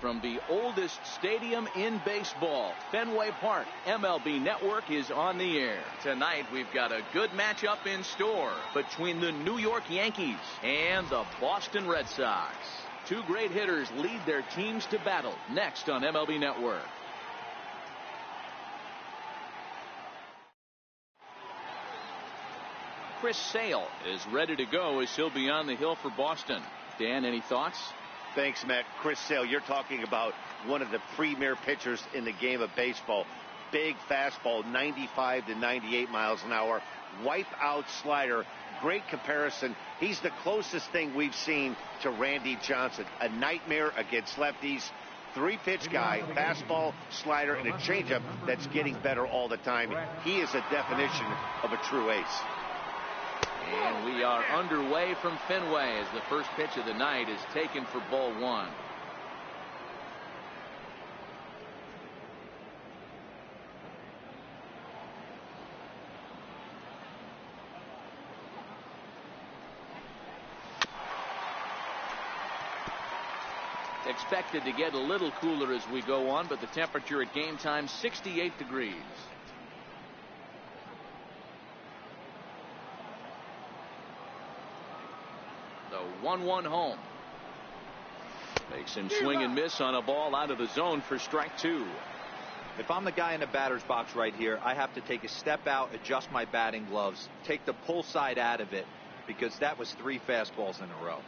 from the oldest stadium in baseball, Fenway Park. MLB Network is on the air. Tonight we've got a good matchup in store between the New York Yankees and the Boston Red Sox. Two great hitters lead their teams to battle next on MLB Network. Chris Sale is ready to go as he'll be on the hill for Boston. Dan, any thoughts? Thanks, Matt. Chris Sale, you're talking about one of the premier pitchers in the game of baseball. Big fastball, 95 to 98 miles an hour. Wipe out slider. Great comparison. He's the closest thing we've seen to Randy Johnson. A nightmare against lefties. Three-pitch guy, fastball, slider, and a changeup that's getting better all the time. He is a definition of a true ace. And we are underway from Fenway as the first pitch of the night is taken for ball one. Expected to get a little cooler as we go on, but the temperature at game time 68 degrees. The 1-1 home. Makes him swing and miss on a ball out of the zone for strike two. If I'm the guy in the batter's box right here, I have to take a step out, adjust my batting gloves, take the pull side out of it, because that was 3 fastballs in a row.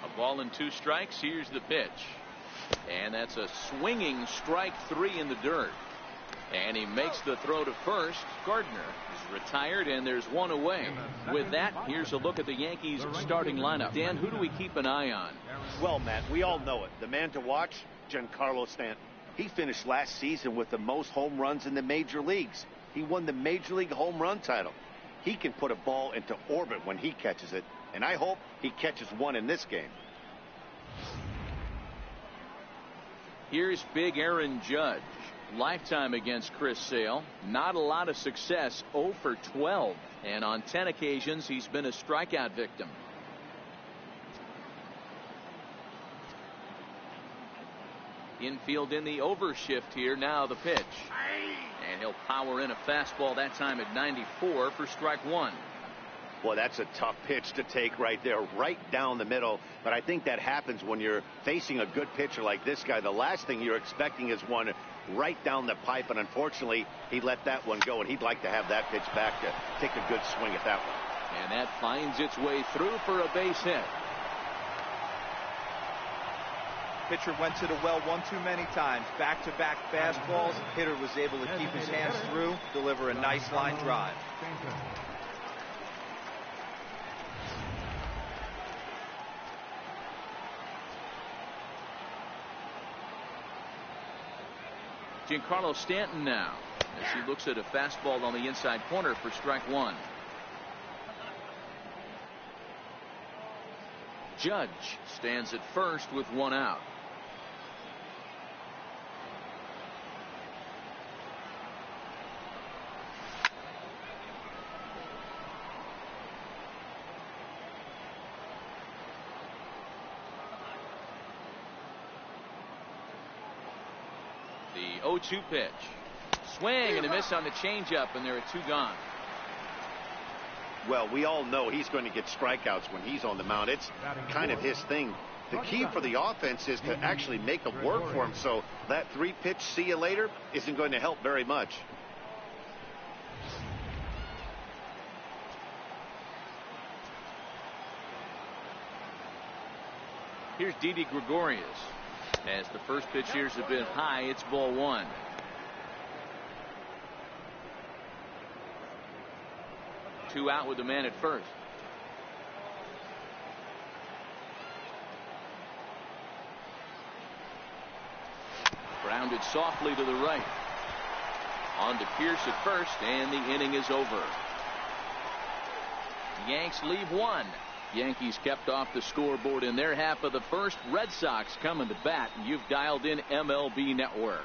A ball and 2 strikes. Here's the pitch. And that's a swinging strike 3 in the dirt. And he makes the throw to first. Gardner is retired, and there's one away. With that, here's a look at the Yankees starting lineup. Dan, who do we keep an eye on? Well, Matt, we all know it. The man to watch, Giancarlo Stanton. He finished last season with the most home runs in the major leagues. He won the Major League home run title. He can put a ball into orbit when he catches it, and I hope he catches one in this game. Here's big Aaron Judge. Lifetime against Chris Sale. Not a lot of success, 0 for 12. And on 10 occasions, he's been a strikeout victim. Infield in the overshift here. Now the pitch. And he'll power in a fastball, that time at 94 for strike one. Well, that's a tough pitch to take right there, right down the middle. But I think that happens when you're facing a good pitcher like this guy. The last thing you're expecting is one right down the pipe, and unfortunately, he let that one go, and he'd like to have that pitch back to take a good swing at that one. And that finds its way through for a base hit. Pitcher went to the well one too many times. Back-to-back fastballs. Hitter was able to keep his hands through, deliver a nice line drive. Giancarlo Stanton now as he looks at a fastball on the inside corner for strike one. Judge stands at first with one out. The 0-2 pitch. Swing and a miss on the changeup, and there are 2 gone. Well, we all know he's going to get strikeouts when he's on the mound. It's kind of his thing. The key for the offense is to actually make it work for him, so that 3-pitch see you later isn't going to help very much. Here's Didi Gregorius. As the first pitch here's a bit high, it's ball one. Two out with the man at first. Grounded softly to the right. On to Pierce at first, and the inning is over. Yanks leave one. Yankees kept off the scoreboard in their half of the first. Red Sox coming to bat. You've dialed in MLB Network.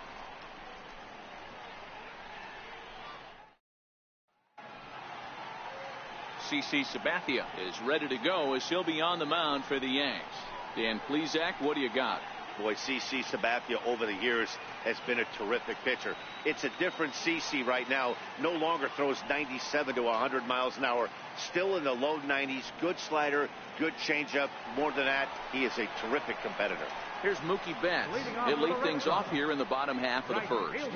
CC Sabathia is ready to go as he'll be on the mound for the Yanks. Dan Plesac, what do you got? Boy, CC Sabathia over the years has been a terrific pitcher. It's a different CC right now. No longer throws 97 to 100 miles an hour. Still in the low 90s. Good slider, good changeup. More than that, he is a terrific competitor. Here's Mookie Betts. He'll lead things off here in the bottom half of the first.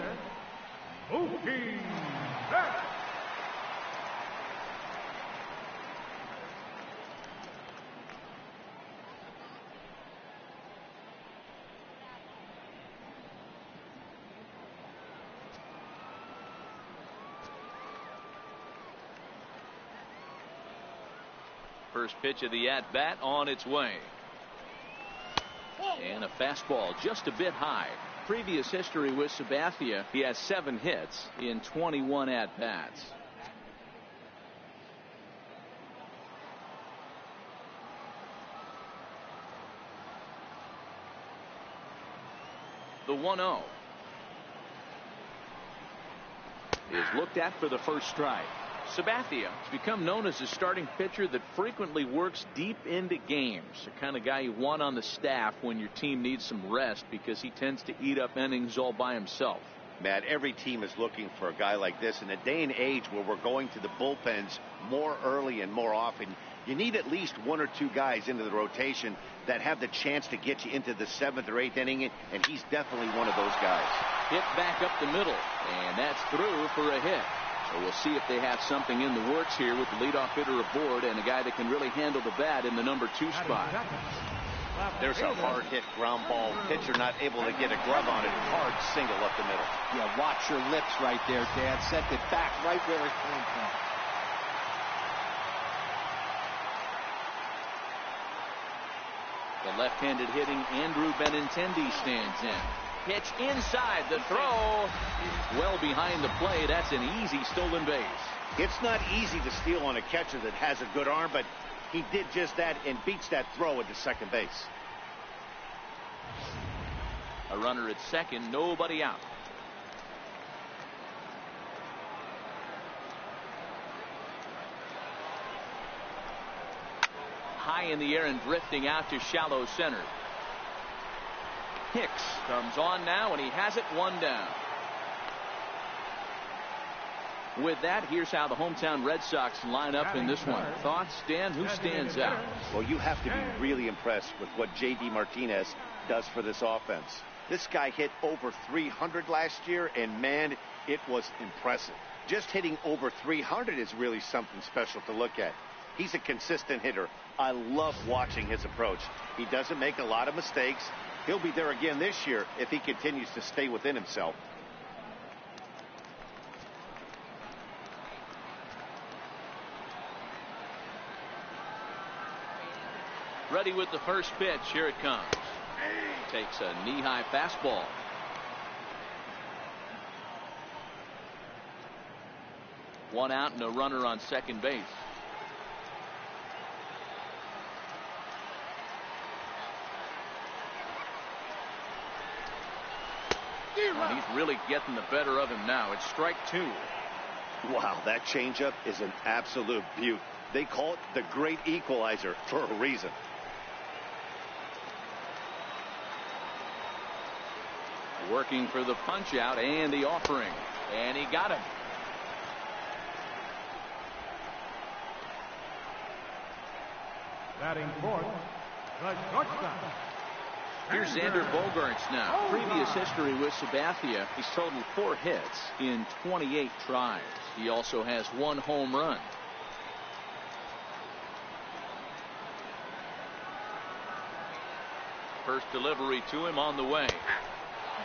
Mookie Betts. First pitch of the at-bat on its way. And a fastball just a bit high. Previous history with Sabathia, he has 7 hits in 21 at-bats. The 1-0 is looked at for the first strike. Sabathia has become known as a starting pitcher that frequently works deep into games. The kind of guy you want on the staff when your team needs some rest because he tends to eat up innings all by himself. Matt, every team is looking for a guy like this. In a day and age where we're going to the bullpens more early and more often, you need at least 1 or 2 guys into the rotation that have the chance to get you into the 7th or 8th inning, and he's definitely one of those guys. Hit back up the middle, and that's through for a hit. So we'll see if they have something in the works here with the leadoff hitter aboard and a guy that can really handle the bat in the number 2 spot. There's a hard hit ground ball. Pitcher not able to get a glove on it. Hard single up the middle. Yeah, watch your lips right there, Dad. Sent it back right where it came from. The left-handed hitting Andrew Benintendi stands in. Pitch inside, the throw well behind the plate. That's an easy stolen base. It's not easy to steal on a catcher that has a good arm, but he did just that and beats that throw at the second base. A runner at second, nobody out. High in the air and drifting out to shallow center. Hicks comes on now, and he has it 1 down. With that, here's how the hometown Red Sox line up in this one. Thoughts, Dan? Who stands out? Well, you have to be really impressed with what J.D. Martinez does for this offense. This guy hit over 300 last year, and man, it was impressive. Just hitting over 300 is really something special to look at. He's a consistent hitter. I love watching his approach. He doesn't make a lot of mistakes. He'll be there again this year if he continues to stay within himself. Ready with the first pitch. Here it comes. Takes a knee-high fastball. One out and a runner on second base. And he's really getting the better of him now. It's strike 2. Wow, that changeup is an absolute beaut. They call it the great equalizer for a reason. Working for the punch out and the offering. And he got him. Batting fourth, the shortstop. Here's Xander Bogaerts now. Previous history with Sabathia. He's totaled 4 hits in 28 tries. He also has 1 home run. First delivery to him on the way.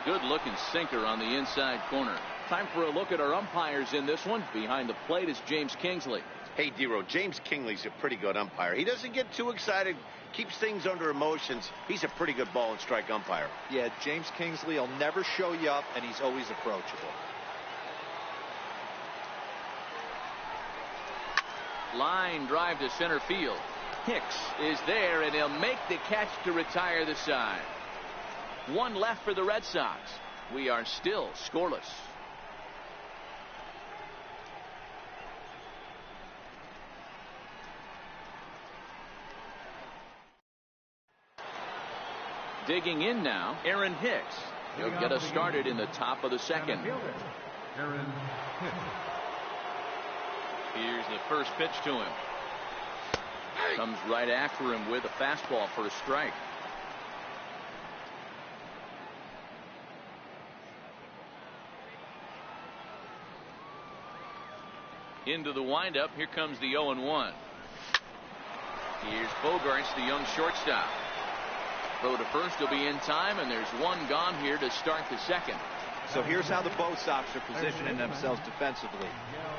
Good looking sinker on the inside corner. Time for a look at our umpires in this one. Behind the plate is James Kingsley. Hey, Dero, James Kingley's a pretty good umpire. He doesn't get too excited, keeps things under emotions. He's a pretty good ball and strike umpire. Yeah, James Kingsley will never show you up, and he's always approachable. Line drive to center field. Hicks is there, and he'll make the catch to retire the side. 1 left for the Red Sox. We are still scoreless. Digging in now, Aaron Hicks. He'll get us started in the top of the second. Aaron Hicks. Here's the first pitch to him. Comes right after him with a fastball for a strike. Into the windup. Here comes the 0-1. Here's Bogarts, the young shortstop. Throw to first will be in time, and there's one gone here to start the second. So here's how the Bo Sox are positioning themselves defensively.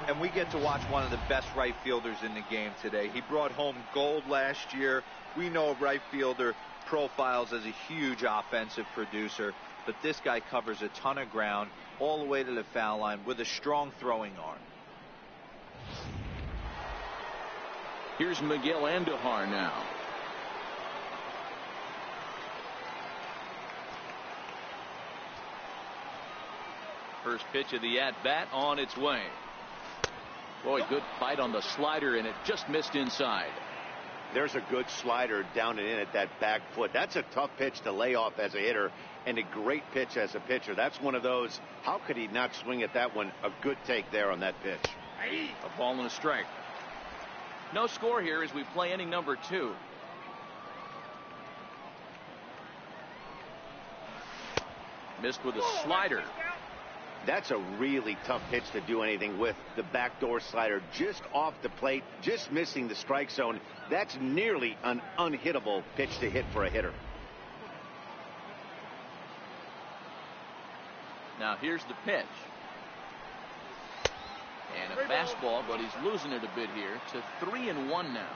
And we get to watch one of the best right fielders in the game today. He brought home gold last year. We know a right fielder profiles as a huge offensive producer, but this guy covers a ton of ground all the way to the foul line with a strong throwing arm. Here's Miguel Andujar now. First pitch of the at-bat on its way. Boy, good fight on the slider, and it just missed inside. There's a good slider down and in at that back foot. That's a tough pitch to lay off as a hitter, and a great pitch as a pitcher. That's one of those, how could he not swing at that one? A good take there on that pitch. A ball and a strike. No score here as we play inning number 2. Missed with a slider. That's a really tough pitch to do anything with. The backdoor slider just off the plate, just missing the strike zone. That's nearly an unhittable pitch to hit for a hitter. Now here's the pitch. And a fastball, but he's losing it a bit here to 3-1 now.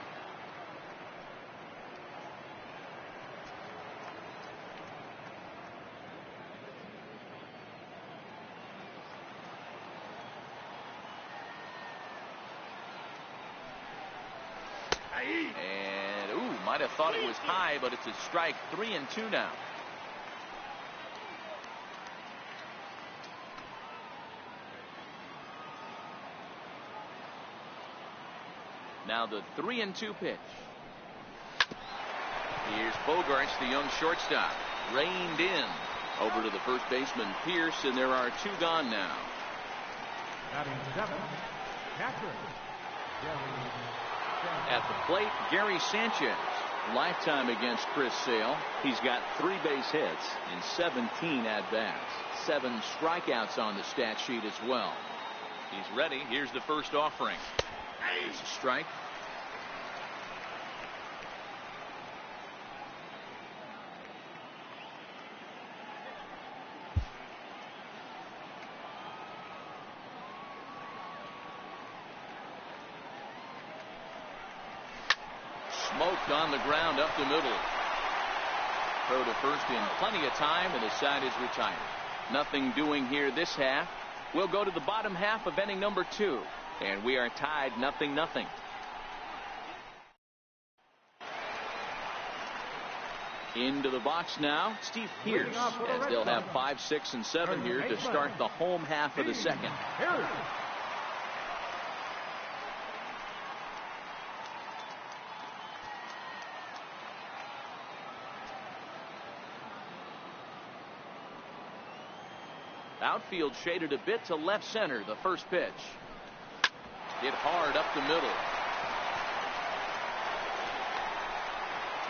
And might have thought it was high, but it's a strike. 3-2 now. Now the 3-2 pitch. Here's Bogarts, the young shortstop, reined in over to the first baseman Pierce, and there are 2 gone now. Batting 7, catcher. At the plate, Gary Sanchez. Lifetime against Chris Sale. He's got 3 base hits in 17 at-bats. 7 strikeouts on the stat sheet as well. He's ready. Here's the first offering. Here's a strike. Smoked on the ground up the middle. Throw to first in plenty of time, and the side is retired. Nothing doing here this half. We'll go to the bottom half of inning number 2, and we are tied 0-0. Into the box now, Steve Pierce, as they'll have 5, 6, and 7 here to start the home half of the second. Outfield shaded a bit to left center. The first pitch. Hit hard up the middle.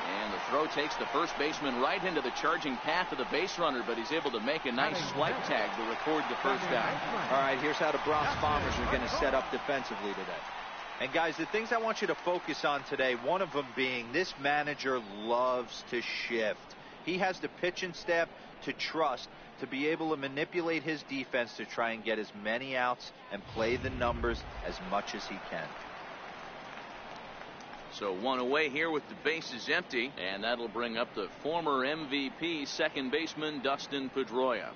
And the throw takes the first baseman right into the charging path of the base runner, but he's able to make a nice swipe tag to record the first out. All right, here's how the Bronx Bombers are going to set up defensively today. And guys, the things I want you to focus on today, one of them being this manager loves to shift. He has the pitching staff to trust to be able to manipulate his defense to try and get as many outs and play the numbers as much as he can. So 1 away here with the bases empty, and that'll bring up the former MVP second baseman Dustin Pedroia.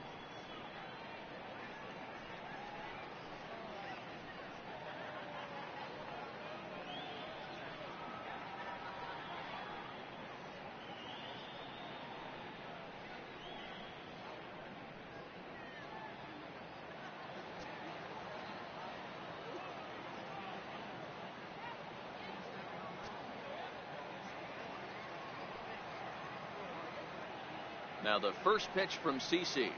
Now the first pitch from CC.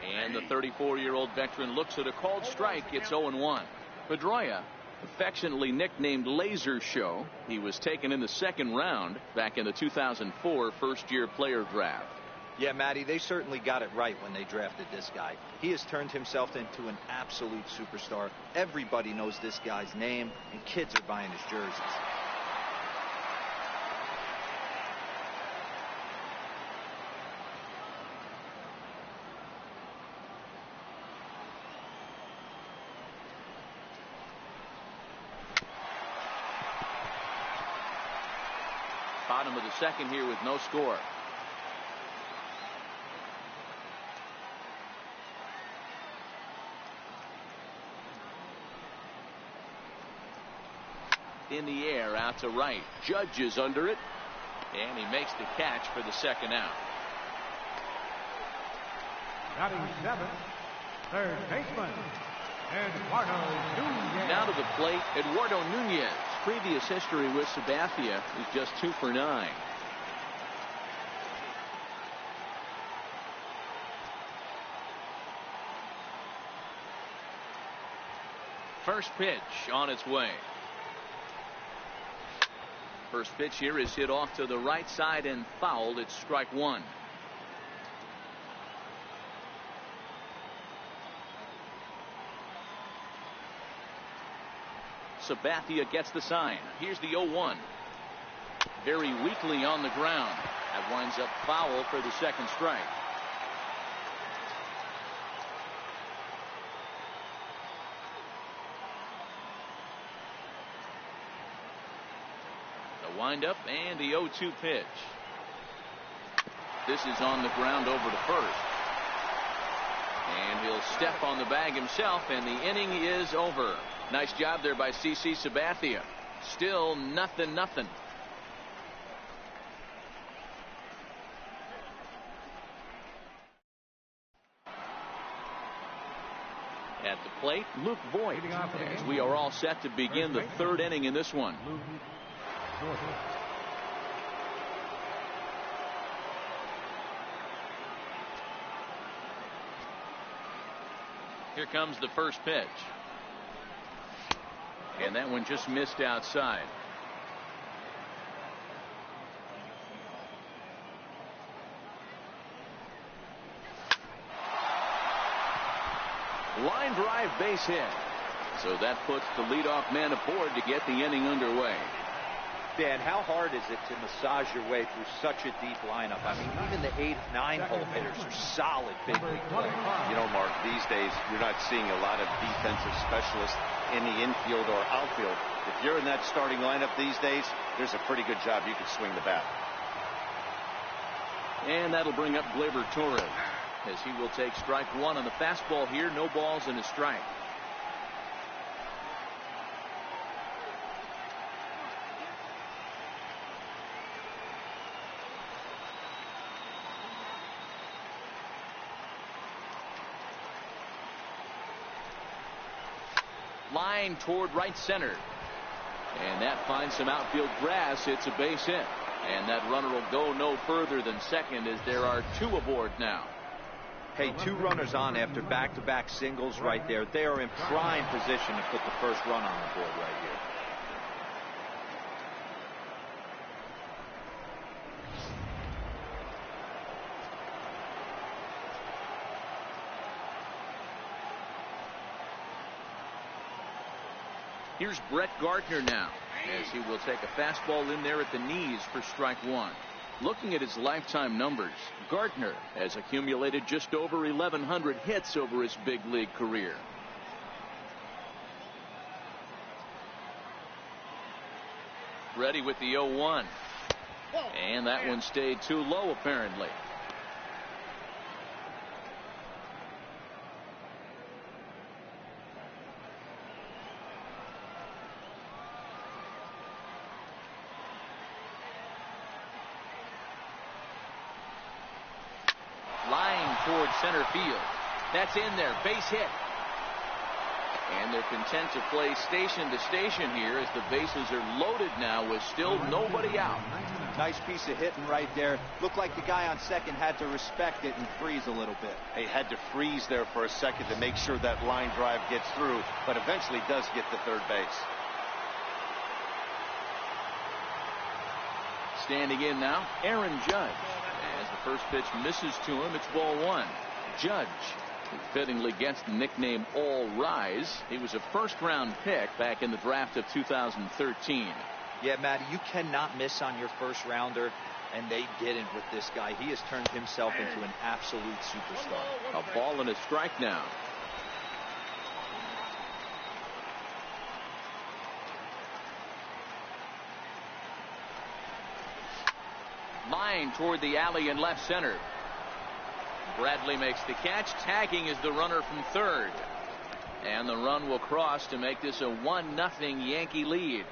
And the 34-year-old veteran looks at a called strike. It's 0-1. Pedroia, affectionately nicknamed Laser Show. He was taken in the second round back in the 2004 first-year player draft. Yeah, Matty, they certainly got it right when they drafted this guy. He has turned himself into an absolute superstar. Everybody knows this guy's name, and kids are buying his jerseys. Bottom of the second here with no score. In the air, out to right. Judge is under it, and he makes the catch for the second out. Batting seventh, third baseman, Eduardo Nunez. Now to the plate, Eduardo Nunez. Previous history with Sabathia is just 2 for 9. First pitch on its way. First pitch here is hit off to the right side and fouled. It's strike one. Sabathia gets the sign. Here's the 0-1. Very weakly on the ground. That winds up foul for the second strike. The windup and the 0-2 pitch. This is on the ground over to first. And he'll step on the bag himself, and the inning is over. Nice job there by CC Sabathia. Still nothing. At the plate, Luke Voigt, as we are all set to begin the third inning in this one. Here comes the first pitch. And that one just missed outside. Line drive, base hit. So that puts the leadoff man aboard to get the inning underway. Dan, how hard is it to massage your way through such a deep lineup? I mean, even the 8, 9 hole hitters are solid big league players. You know, Mark, these days you're not seeing a lot of defensive specialists in the infield or outfield. If you're in that starting lineup these days, there's a pretty good job you can swing the bat. And that'll bring up Gleyber Torres, as he will take strike one on the fastball here. No balls and a strike. Line toward right center. And that finds some outfield grass. It's a base hit. And that runner will go no further than second, as there are 2 aboard now. Hey, 2 runners on after back-to-back singles right there. They are in prime position to put the first run on the board right here. Here's Brett Gardner now, as he will take a fastball in there at the knees for strike one. Looking at his lifetime numbers, Gardner has accumulated just over 1,100 hits over his big league career. Ready with the 0-1. And that one stayed too low, apparently. Line toward center field. That's in there. Base hit. And they're content to play station to station here as the bases are loaded now with still nobody out. Nice piece of hitting right there. Looked like the guy on second had to respect it and freeze a little bit. He had to freeze there for a second to make sure that line drive gets through, but eventually does get to third base. Standing in now, Aaron Judge. As the first pitch misses to him, it's ball one. Judge, who fittingly gets the nickname All Rise. He was a first-round pick back in the draft of 2013. Yeah, Matty, you cannot miss on your first rounder, and they didn't with this guy. He has turned himself into an absolute superstar. A ball and a strike now. Line toward the alley in left center. Bradley makes the catch. Tagging is the runner from third. And the run will cross to make this a 1-0 Yankee lead.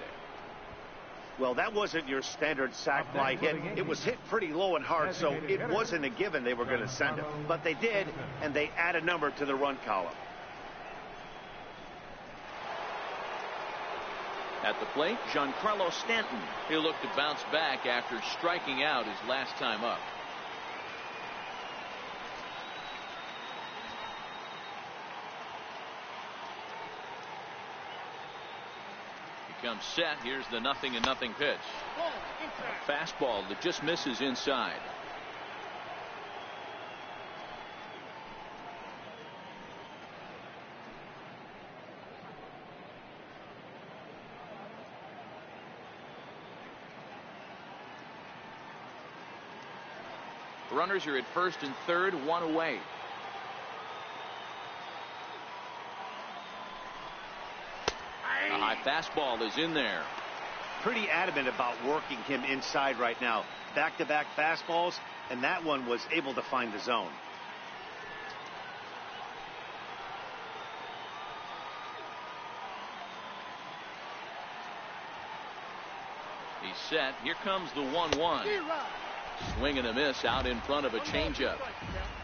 Well, that wasn't your standard sac fly hit. It was hit pretty low and hard, so it wasn't a given they were going to send it. But they did, and they add a number to the run column. At the plate, Giancarlo Stanton. He'll look to bounce back after striking out his last time up. He comes set. Here's the 0-0 pitch. A fastball that just misses inside. Runners are at first and third, one away. A high fastball is in there. Pretty adamant about working him inside right now. Back-to-back fastballs, and that one was able to find the zone. He's set. Here comes the 1-1. Swing and a miss out in front of a changeup.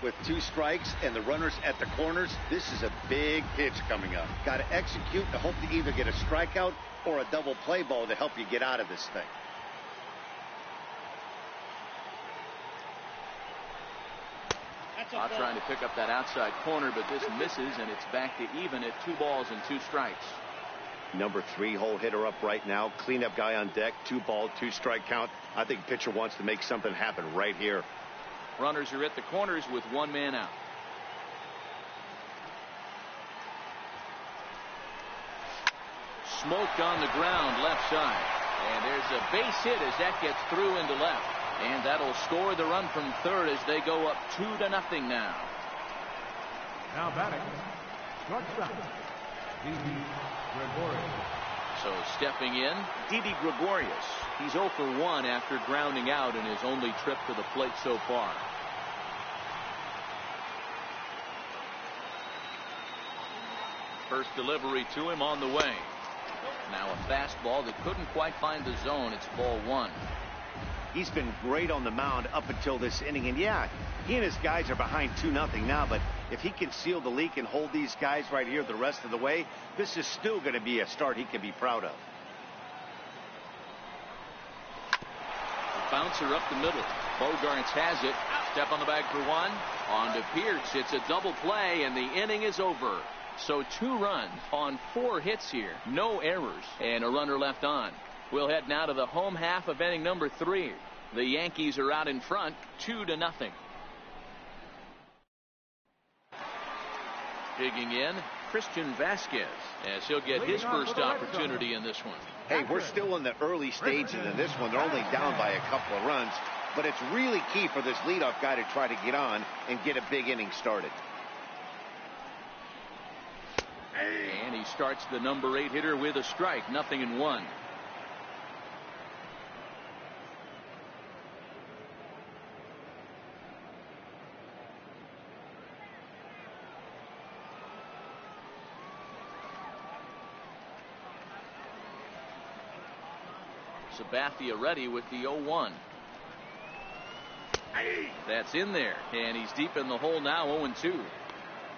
With 2 strikes and the runners at the corners, this is a big pitch coming up. Got to execute to hope to either get a strikeout or a double play ball to help you get out of this thing. Trying to pick up that outside corner, but this misses, and it's back to even at 2 balls and 2 strikes. Number 3 hole hitter up right now. Cleanup guy on deck. 2-ball, 2-strike count. I think pitcher wants to make something happen right here. Runners are at the corners with 1 man out. Smoked on the ground left side. And there's a base hit as that gets through into left. And that'll score the run from third as they go up 2-0 now. Now batting, shortstop, Didi Gregorius. So stepping in, Didi Gregorius. He's 0 for 1 after grounding out in his only trip to the plate so far. First delivery to him on the way. Now a fastball that couldn't quite find the zone. It's ball 1. He's been great on the mound up until this inning. And yeah, he and his guys are behind 2-0 now. But if he can seal the leak and hold these guys right here the rest of the way, this is still going to be a start he can be proud of. Bouncer up the middle. Bogarts has it. Step on the bag for 1. On to Pierce. It's a double play, and the inning is over. So 2 runs on 4 hits here. No errors, and a runner left on. We'll head now to the home half of inning number 3. The Yankees are out in front, 2-0. Digging in, Christian Vasquez, as he'll get his first opportunity in this one. Hey, we're still in the early stages in this one. They're only down by a couple of runs, but it's really key for this leadoff guy to try to get on and get a big inning started. And he starts the number 8 hitter with a strike, 0-1. Sabathia ready with the 0-1. That's in there, and he's deep in the hole now, 0-2.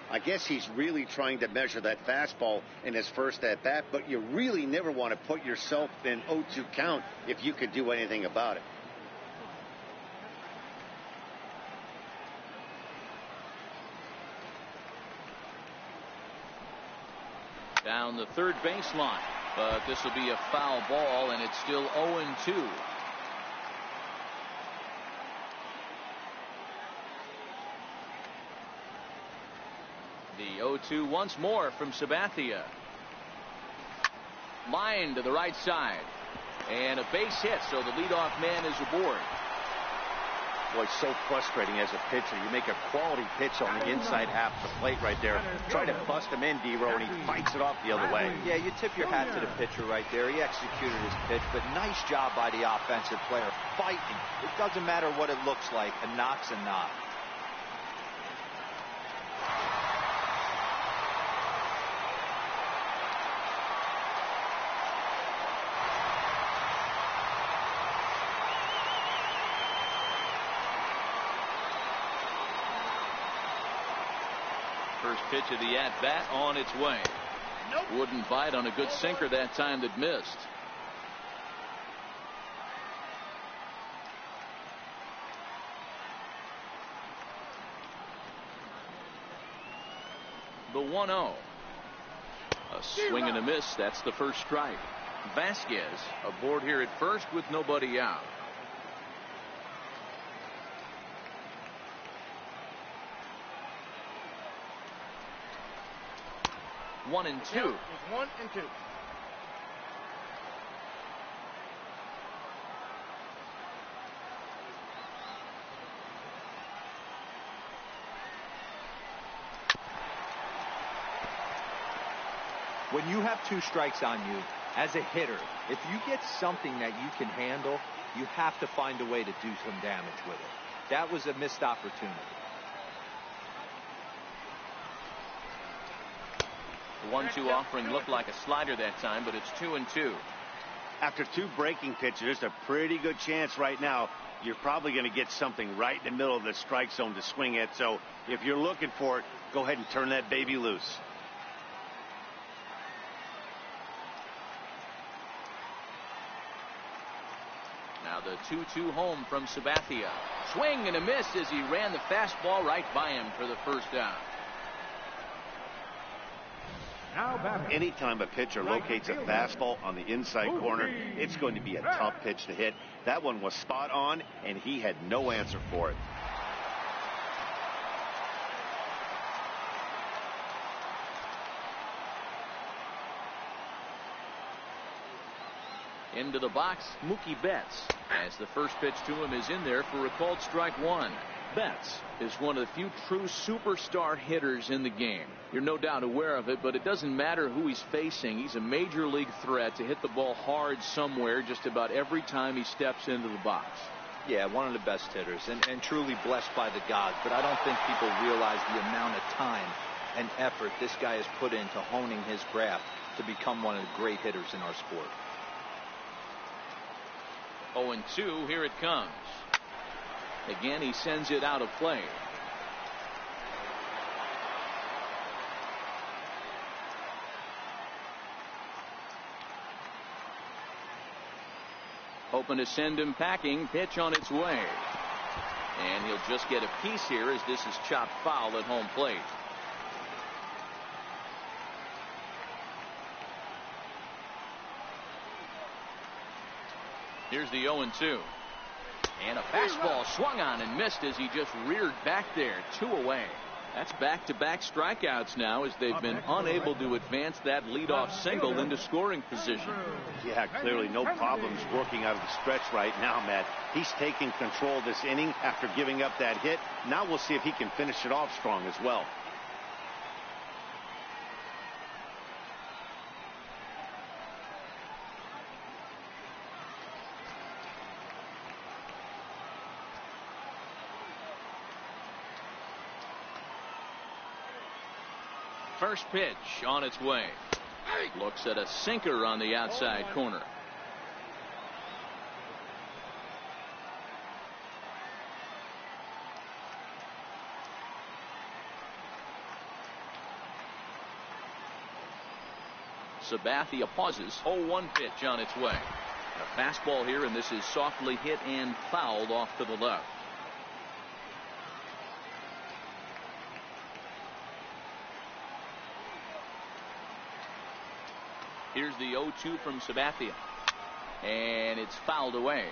I guess he's really trying to measure that fastball in his first at bat, but you really never want to put yourself in 0-2 count if you could do anything about it. Down the third baseline, but this will be a foul ball, and it's still 0-2. The 0-2 once more from Sabathia. Line to the right side, and a base hit, so the leadoff man is aboard. Boy, it's so frustrating as a pitcher. You make a quality pitch on the inside half of the plate right there. Try to bust him in, D-Row, and he fights it off the other way. Yeah, you tip your hat to the pitcher right there. He executed his pitch, but nice job by the offensive player. Fighting. It doesn't matter what it looks like. A knock's a knock. First pitch of the at-bat on its way. Nope. Wouldn't bite on a good sinker that time that missed. The 1-0. A swing and a miss. That's the first strike. Vasquez aboard here at first with nobody out. One and two. 1 and 2. When you have 2 strikes on you as a hitter, if you get something that you can handle, you have to find a way to do some damage with it. That was a missed opportunity. The 1-2 offering looked like a slider that time, but it's 2-2. After 2 breaking pitches, there's a pretty good chance right now you're probably going to get something right in the middle of the strike zone to swing at. So if you're looking for it, go ahead and turn that baby loose. Now the 2-2 home from Sabathia. Swing and a miss as he ran the fastball right by him for the first out. Anytime a pitcher locates a fastball on the inside corner, it's going to be a tough pitch to hit. That one was spot on, and he had no answer for it. Into the box, Mookie Betts, as the first pitch to him is in there for a called strike 1. Betts is one of the few true superstar hitters in the game. You're no doubt aware of it, but it doesn't matter who he's facing. He's a major league threat to hit the ball hard somewhere just about every time he steps into the box. Yeah, one of the best hitters and truly blessed by the gods, but I don't think people realize the amount of time and effort this guy has put into honing his craft to become one of the great hitters in our sport. 0-2, here it comes. Again, he sends it out of play. Hoping to send him packing. Pitch on its way. And he'll just get a piece here as this is chopped foul at home plate. Here's the 0-2. And a fastball swung on and missed as he just reared back there. 2 away. That's back-to-back strikeouts now as they've been unable to advance that leadoff single into scoring position. Yeah, clearly no problems working out of the stretch right now, Matt. He's taking control this inning after giving up that hit. Now we'll see if he can finish it off strong as well. First pitch on its way. Looks at a sinker on the outside corner. Sabathia pauses. 0-1 pitch on its way. A fastball here, and this is softly hit and fouled off to the left. Here's the 0-2 from Sabathia, and it's fouled away.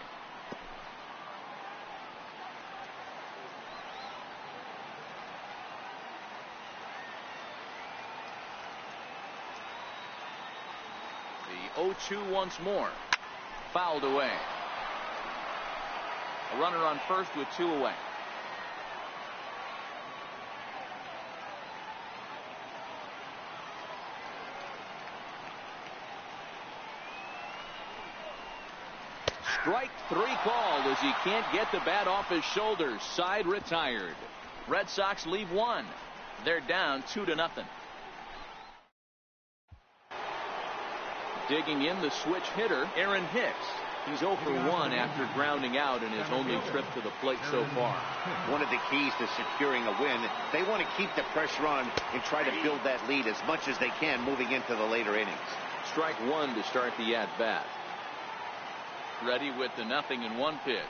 The 0-2 once more. Fouled away. A runner on first with 2 away. Strike 3 called as he can't get the bat off his shoulders. Side retired. Red Sox leave 1. They're down 2-0. Digging in, the switch hitter, Aaron Hicks. He's 0 for 1 after grounding out in his only trip to the plate so far. One of the keys to securing a win, they want to keep the pressure on and try to build that lead as much as they can moving into the later innings. Strike 1 to start the at-bat. Ready with the 0-1 pitch.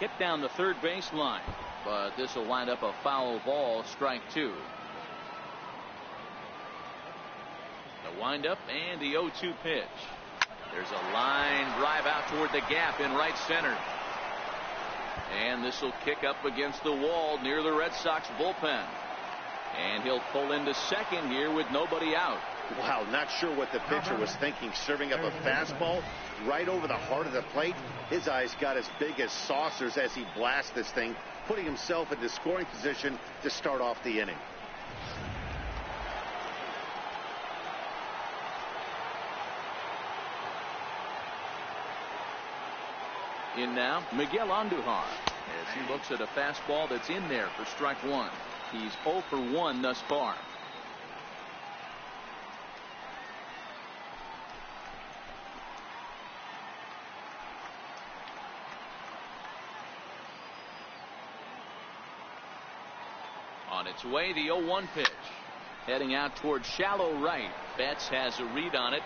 Hit down the third baseline, but this will wind up a foul ball. Strike 2. The windup and the 0-2 pitch. There's a line drive out toward the gap in right center. And this will kick up against the wall near the Red Sox bullpen. And he'll pull into second here with nobody out. Wow, not sure what the pitcher was thinking, serving up a fastball right over the heart of the plate. His eyes got as big as saucers as he blasts this thing, putting himself into scoring position to start off the inning. In now, Miguel Andujar, as he looks at a fastball that's in there for strike 1. He's 0 for 1 thus far. On its way, the 0-1 pitch. Heading out towards shallow right. Betts has a read on it.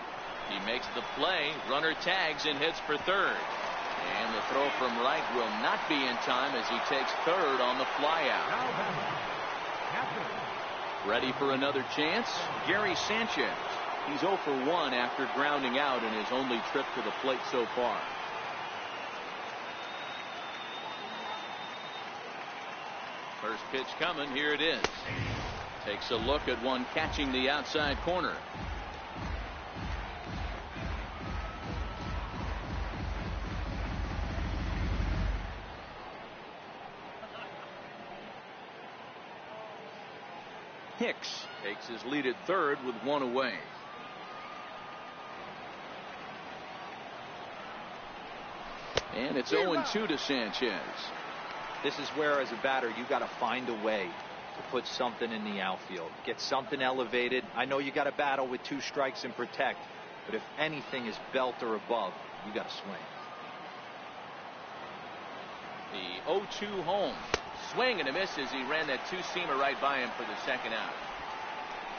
He makes the play. Runner tags and heads for third. And the throw from right will not be in time as he takes third on the flyout. Ready for another chance? Gary Sanchez. He's 0 for 1 after grounding out in his only trip to the plate so far. First pitch coming. Here it is. Takes a look at one catching the outside corner. Hicks takes his lead at third with 1 away. And it's 0-2 to Sanchez. This is where, as a batter, you got to find a way to put something in the outfield. Get something elevated. I know you got to battle with 2 strikes and protect, but if anything is belt or above, you got to swing. The 0-2 home. Swing and a miss as he ran that 2-seamer right by him for the second out.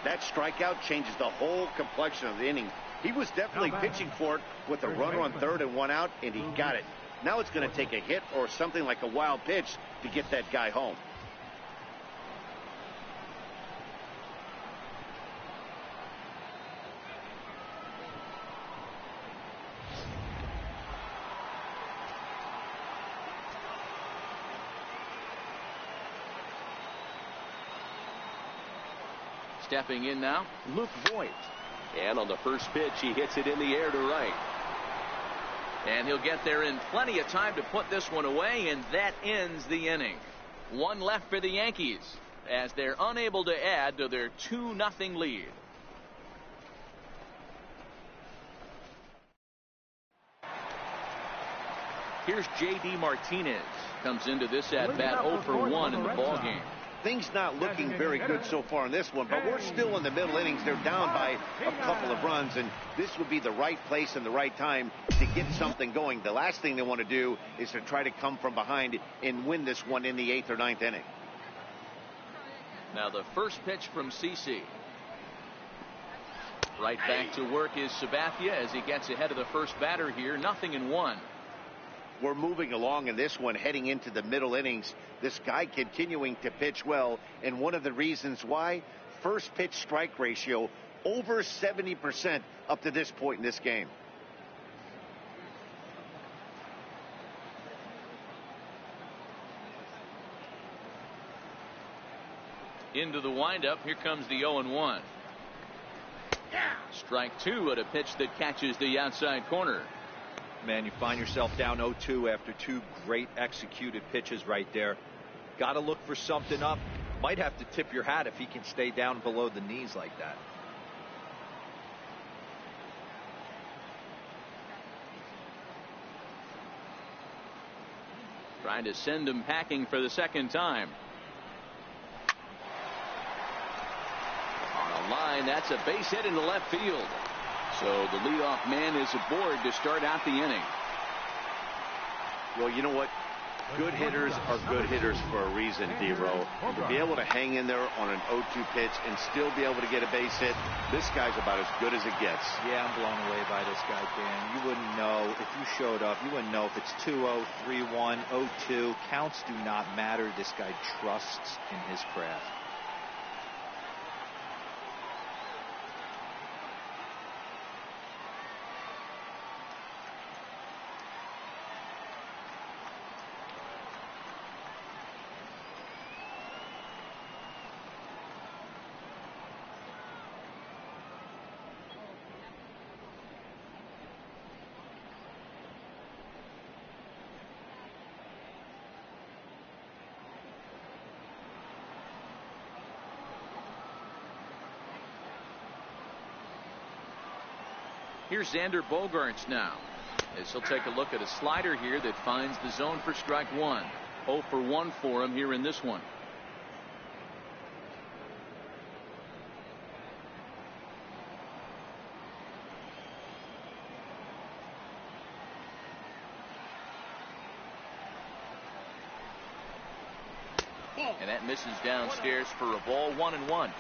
That strikeout changes the whole complexion of the inning. He was definitely pitching for it with a runner on third and 1 out, and he got it. Now it's going to take a hit or something like a wild pitch to get that guy home. Stepping in now, Luke Voigt. And on the first pitch, he hits it in the air to right. And he'll get there in plenty of time to put this one away, and that ends the inning. 1 left for the Yankees as they're unable to add to their 2-0 lead. Here's J.D. Martinez. Comes into this at-bat 0 for 1 in the ballgame. Things not looking very good so far in this one, but we're still in the middle innings. They're down by a couple of runs, and this would be the right place and the right time to get something going. The last thing they want to do is to try to come from behind and win this one in the 8th or 9th inning. Now the first pitch from CeCe. Right back to work is Sabathia as he gets ahead of the first batter here. 0-1. We're moving along in this one, heading into the middle innings. This guy continuing to pitch well, and one of the reasons why, first pitch strike ratio over 70% up to this point in this game. Into the windup. Here comes the 0-1. Strike two at a pitch that catches the outside corner. Man, you find yourself down 0-2 after two great executed pitches right there. Got to look for something up. Might have to tip your hat if he can stay down below the knees like that. Trying to send him packing for the second time. On a line, that's a base hit into left field. So the leadoff man is aboard to start out the inning. Well, you know what? Good hitters are good hitters for a reason, D-Row. To be able to hang in there on an 0-2 pitch and still be able to get a base hit, this guy's about as good as it gets. Yeah, I'm blown away by this guy, Dan. You wouldn't know if you showed up. You wouldn't know if it's 2-0, 3-1, 0-2. Counts do not matter. This guy trusts in his craft. Here's Xander Bogaerts now, as he'll take a look at a slider here that finds the zone for strike one. 0 for 1 for him here in this one. And that misses downstairs for a ball. 1-1.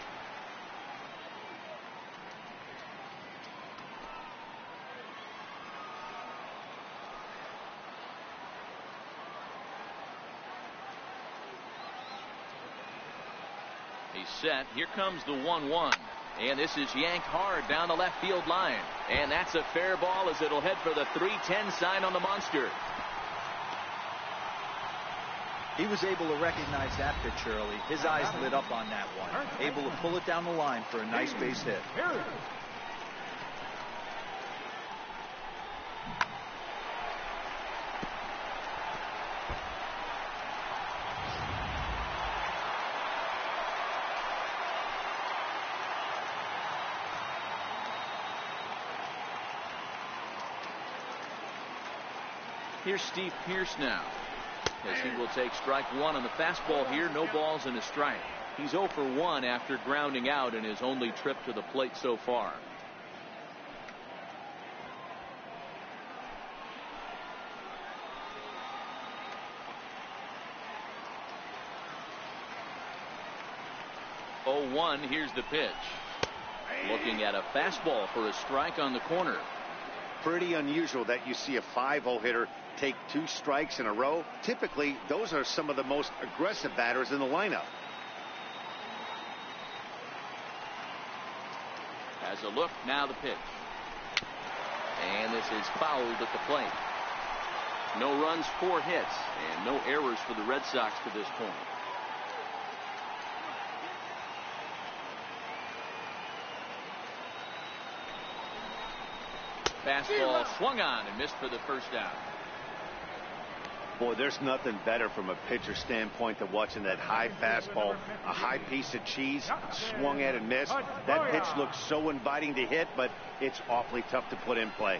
He's set. Here comes the 1-1. And this is yanked hard down the left field line. And that's a fair ball as it'll head for the 3-10 sign on the monster. He was able to recognize that pitch early. His eyes lit up on that one. Able to pull it down the line for a nice base hit. Here's Steve Pearce now, as he will take strike one on the fastball here. No balls and a strike. He's 0 for 1 after grounding out in his only trip to the plate so far. Oh, 1. Here's the pitch. Looking at a fastball for a strike on the corner. Pretty unusual that you see a 5-0 hitter take 2 strikes in a row. Typically, those are some of the most aggressive batters in the lineup. Has a look, now the pitch. And this is fouled at the plate. No runs, 4 hits, and no errors for the Red Sox to this point. Fastball swung on and missed for the first out. Boy, there's nothing better from a pitcher standpoint than watching that high fastball, a high piece of cheese, swung at and missed. That pitch looks so inviting to hit, but it's awfully tough to put in play.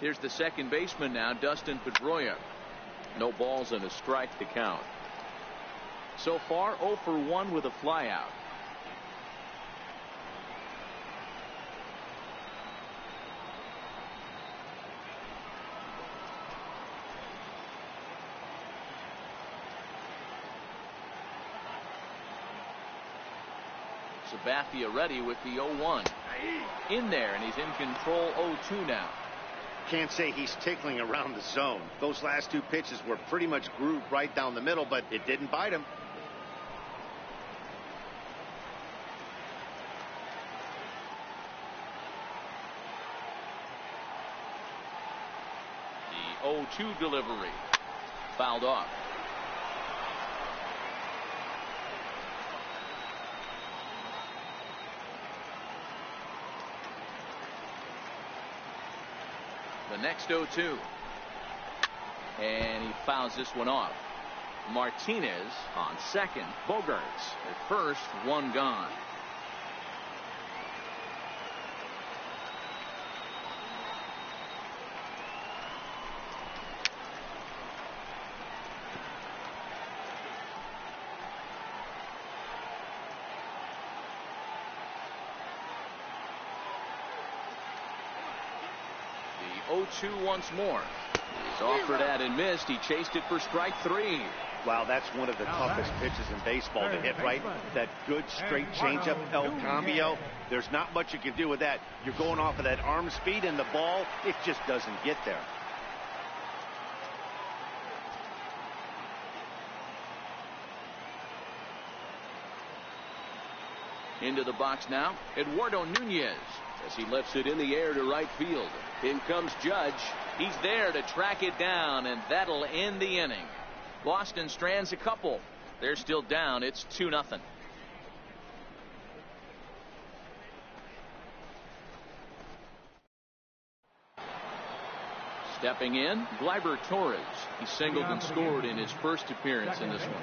Here's the second baseman now, Dustin Pedroia. No balls and a strike to count. So far 0 for 1 with a flyout. Sabathia ready with the 0-1. In there, and he's in control 0-2 now. Can't say he's tickling around the zone. Those last two pitches were pretty much grooved right down the middle, but it didn't bite him. The 0-2 delivery. Fouled off. The next 0-2. And he fouls this one off. Martinez on second. Bogarts at first. One gone. The 0-2 once more. He's offered at and missed. He chased it for strike 3. Wow, that's one of the toughest pitches in baseball to hit right. That good straight changeup El Cambio. There's not much you can do with that. You're going off of that arm speed, and the ball, it just doesn't get there. Into the box now, Eduardo Nunez, as he lifts it in the air to right field. In comes Judge. He's there to track it down, and that'll end the inning. Boston strands a couple. They're still down. It's 2-0. Stepping in, Gleyber Torres. He singled and scored in his first appearance in this one.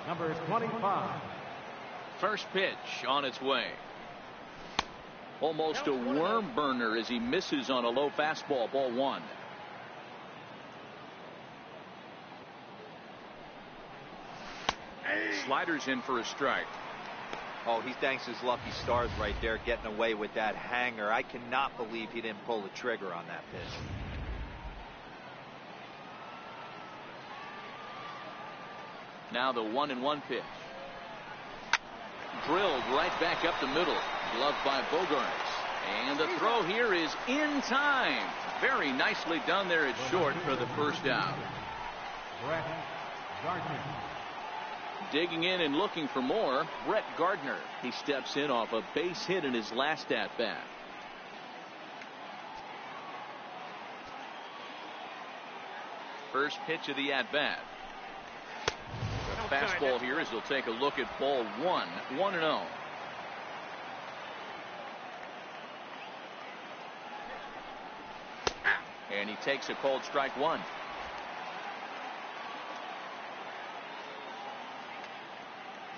Number 25. First pitch on its way. Almost a worm burner as he misses on a low fastball. Ball 1. Sliders in for a strike. Oh, he thanks his lucky stars right there, getting away with that hanger. I cannot believe he didn't pull the trigger on that pitch. Now the 1-1 pitch. Drilled right back up the middle. Gloved by Bogarts. And the throw here is in time. Very nicely done there at short for the first out. Brett Gardner. Digging in and looking for more, Brett Gardner. He steps in off a base hit in his last at-bat. First pitch of the at-bat. The fastball here as he'll take a look at ball 1. 1-0. And he takes a cold strike 1.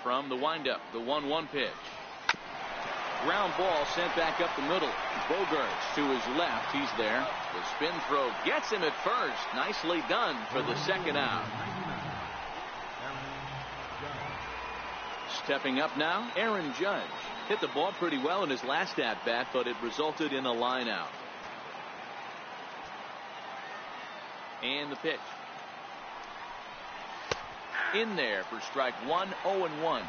From the windup, the 1-1 pitch. Ground ball sent back up the middle. Bogarts to his left. He's there. The spin throw gets him at first. Nicely done for the second out. Stepping up now, Aaron Judge. Hit the ball pretty well in his last at-bat, but it resulted in a line out. And the pitch. In there for strike 1. 0-1.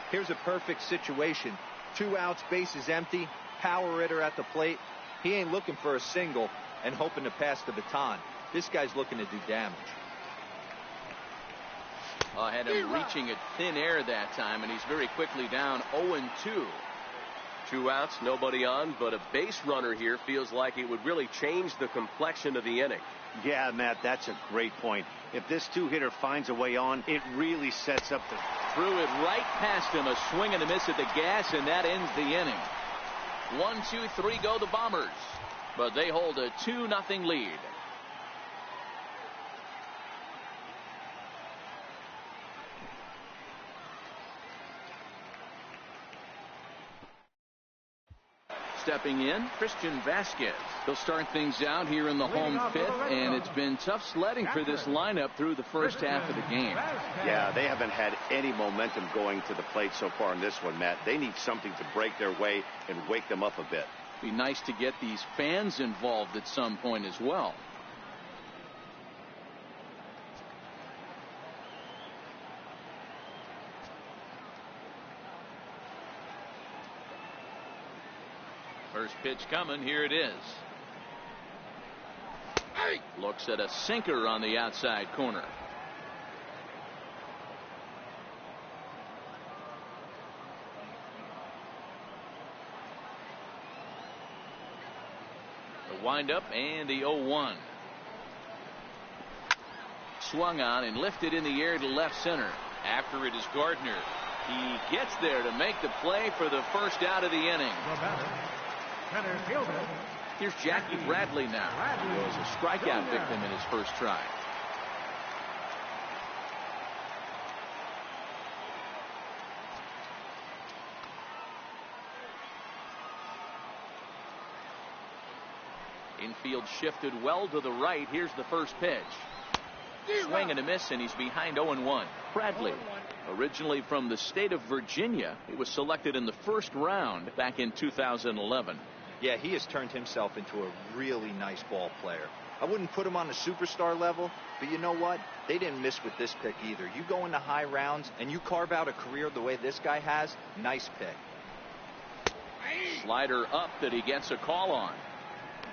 Here's a perfect situation. 2 outs, bases empty, power hitter at the plate. He ain't looking for a single and hoping to pass the baton. This guy's looking to do damage. Had him reaching at thin air that time, and he's very quickly down 0-2. 2 outs, nobody on, but a base runner here feels like it would really change the complexion of the inning. Yeah, Matt, that's a great point. If this two-hitter finds a way on, it really sets up the... Threw it right past him. A swing and a miss at the gas, and that ends the inning. 1, 2, 3 go the Bombers, but they hold a 2-0 lead. Stepping in, Christian Vasquez. He'll start things out here in the home fifth, and it's been tough sledding for this lineup through the first half of the game. Yeah, they haven't had any momentum going to the plate so far in this one, Matt. They need something to break their way and wake them up a bit. Be nice to get these fans involved at some point as well. First pitch coming. Here it is. Looks at a sinker on the outside corner. The windup and the 0-1. Swung on and lifted in the air to left center. After it is Gardner. He gets there to make the play for the first out of the inning. Center fielder. Here's Jackie Bradley now. He was a strikeout victim in his first try. Infield shifted well to the right. Here's the first pitch. Swing and a miss, and he's behind 0-1. Bradley, originally from the state of Virginia, he was selected in the first round back in 2011. Yeah, he has turned himself into a really nice ball player. I wouldn't put him on the superstar level, but you know what? They didn't miss with this pick either. You go into high rounds and you carve out a career the way this guy has, nice pick. Slider up that he gets a call on.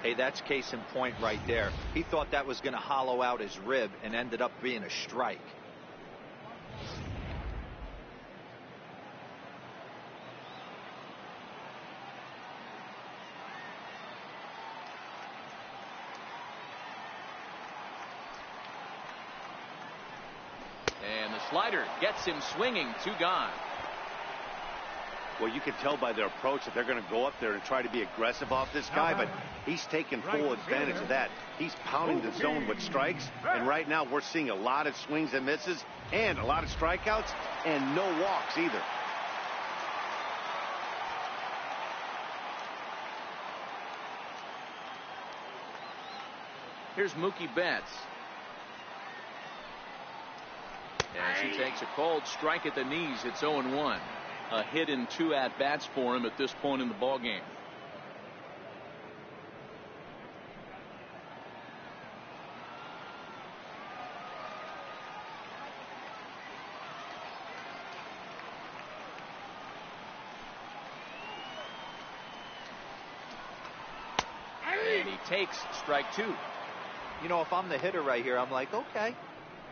Hey, that's case in point right there. He thought that was going to hollow out his rib and ended up being a strike. And the slider gets him swinging. 2 gone. Well, you can tell by their approach that they're going to go up there and try to be aggressive off this guy, but he's taking full advantage of that. He's pounding the zone with strikes, and right now we're seeing a lot of swings and misses and a lot of strikeouts and no walks either. Here's Mookie Betts. As he takes a cold strike at the knees, it's 0-1. A hit in 2 at-bats for him at this point in the ball game. And he takes strike 2. You know, if I'm the hitter right here, I'm like, okay,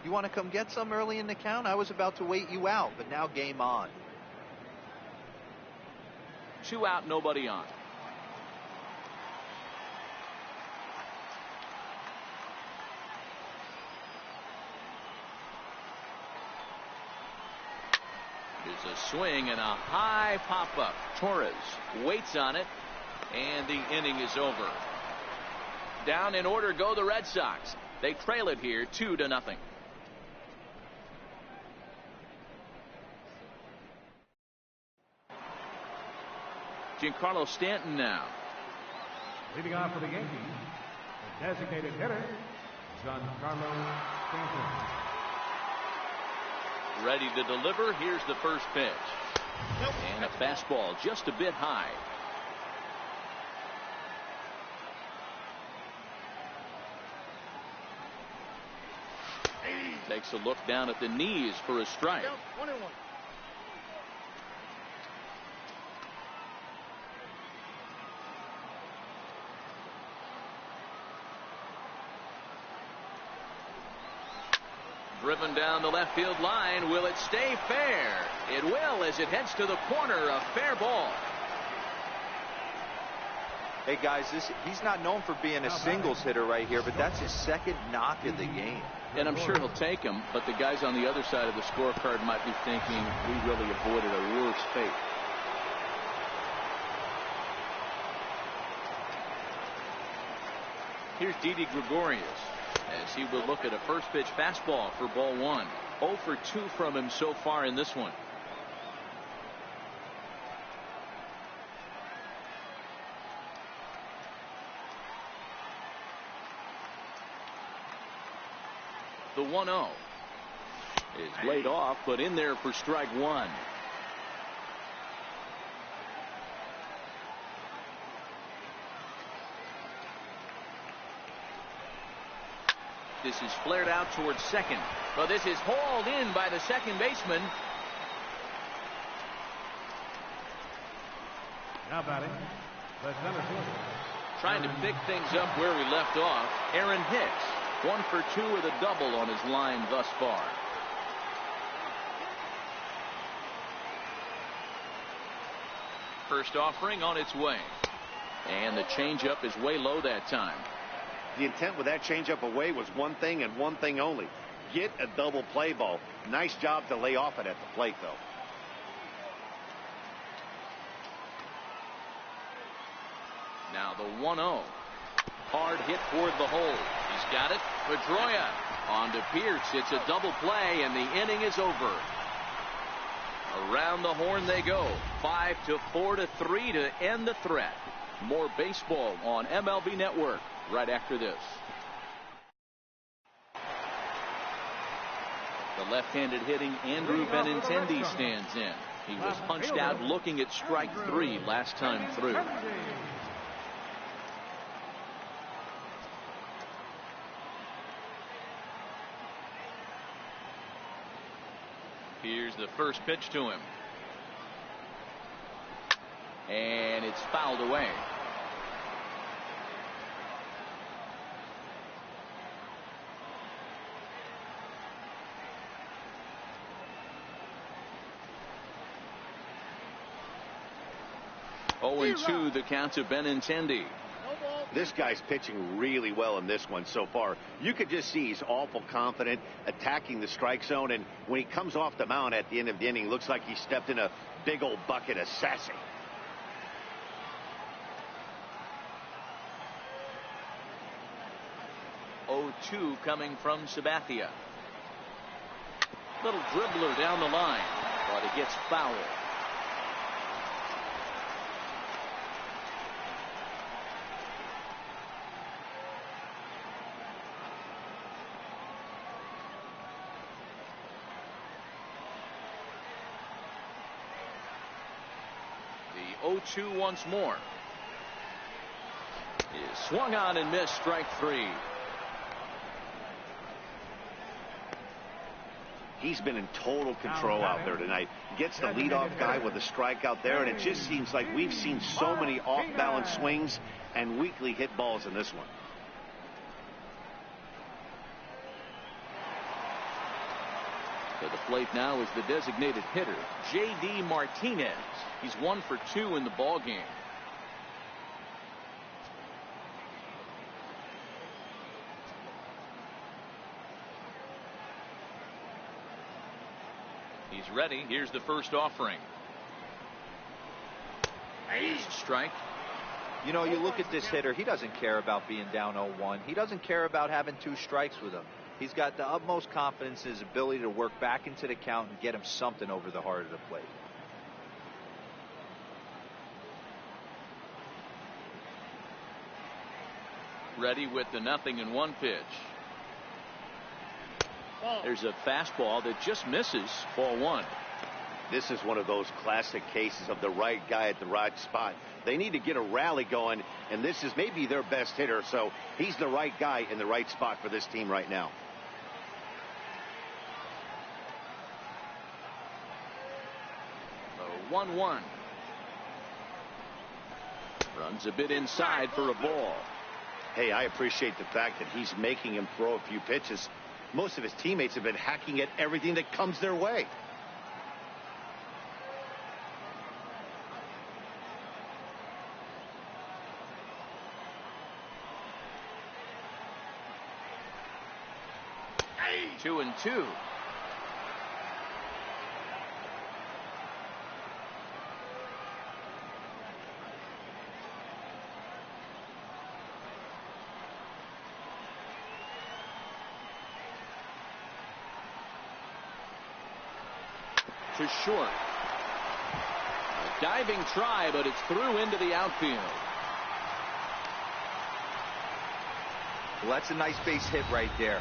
you want to come get some early in the count? I was about to wait you out, but now game on. 2 out, nobody on. There's a swing and a high pop-up. Torres waits on it, and the inning is over. Down in order go the Red Sox. They trail it here 2-0. Giancarlo Stanton now. Leading off for the Yankees, the designated hitter, Giancarlo Stanton. Ready to deliver. Here's the first pitch. And a fastball just a bit high. Takes a look down at the knees for a strike. 1-1. Driven down the left field line. Will it stay fair? It will, as it heads to the corner. A fair ball. Hey guys, he's not known for being a singles hitter right here, but that's his second knock of the game. And I'm sure he'll take him, but the guys on the other side of the scorecard might be thinking we really avoided a worse fate. Here's Didi Gregorius as he will look at a first pitch fastball for ball 1. 0 for 2 from him so far in this one. The 1-0 is laid off, but in there for strike one. This is flared out towards second. But this is hauled in by the second baseman. Now batting, the center fielder. Trying to pick things up where we left off. Aaron Hicks, 1 for 2 with a double on his line thus far. First offering on its way. And the changeup is way low that time. The intent with that changeup away was one thing and one thing only. Get a double play ball. Nice job to lay off it at the plate, though. Now the 1-0. Hard hit toward the hole. He's got it. Pedroia on to Pierce. It's a double play, and the inning is over. Around the horn they go. 5-4-3 to end the threat. More baseball on MLB Network right after this. The left-handed hitting Andrew Benintendi stands in. He was punched out looking at strike 3 last time through. Here's the first pitch to him. And it's fouled away. Oh, and 2 the count to Benintendi. This guy's pitching really well in this one so far. You could just see he's awful confident attacking the strike zone, and when he comes off the mound at the end of the inning, looks like he stepped in a big old bucket of sassy. Oh, 2 coming from Sabathia. Little dribbler down the line, but it gets fouled. The 0-2 once more. Is swung on and missed, strike 3. He's been in total control out there tonight. Gets the leadoff guy with a strikeout there, and it just seems like we've seen so many off-balance swings and weakly hit balls in this one. To the plate now is the designated hitter, J.D. Martinez. He's 1 for 2 in the ballgame. He's ready. Here's the first offering. Strike. You know, you look at this hitter, he doesn't care about being down 0-1. He doesn't care about having 2 strikes with him. He's got the utmost confidence in his ability to work back into the count and get him something over the heart of the plate. Ready with the 0-1 pitch. There's a fastball that just misses, ball 1. This is one of those classic cases of the right guy at the right spot. They need to get a rally going, and this is maybe their best hitter, so he's the right guy in the right spot for this team right now. The 1-1. Runs a bit inside for a ball. Hey, I appreciate the fact that he's making him throw a few pitches. Most of his teammates have been hacking at everything that comes their way. Hey. 2-2. To short. A diving try, but it's through into the outfield. Well, that's a nice base hit right there.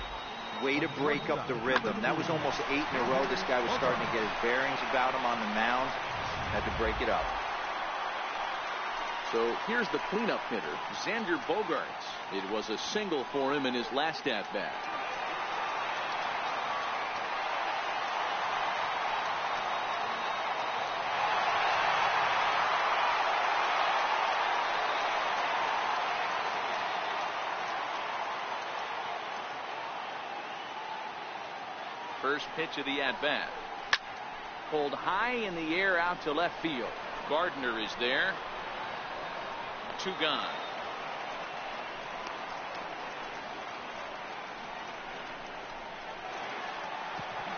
Way to break up the rhythm. That was almost 8 in a row. This guy was starting to get his bearings about him on the mound. Had to break it up. So here's the cleanup hitter, Xander Bogaerts. It was a single for him in his last at-bat. First pitch of the at-bat. Pulled high in the air out to left field. Gardner is there. 2 gone.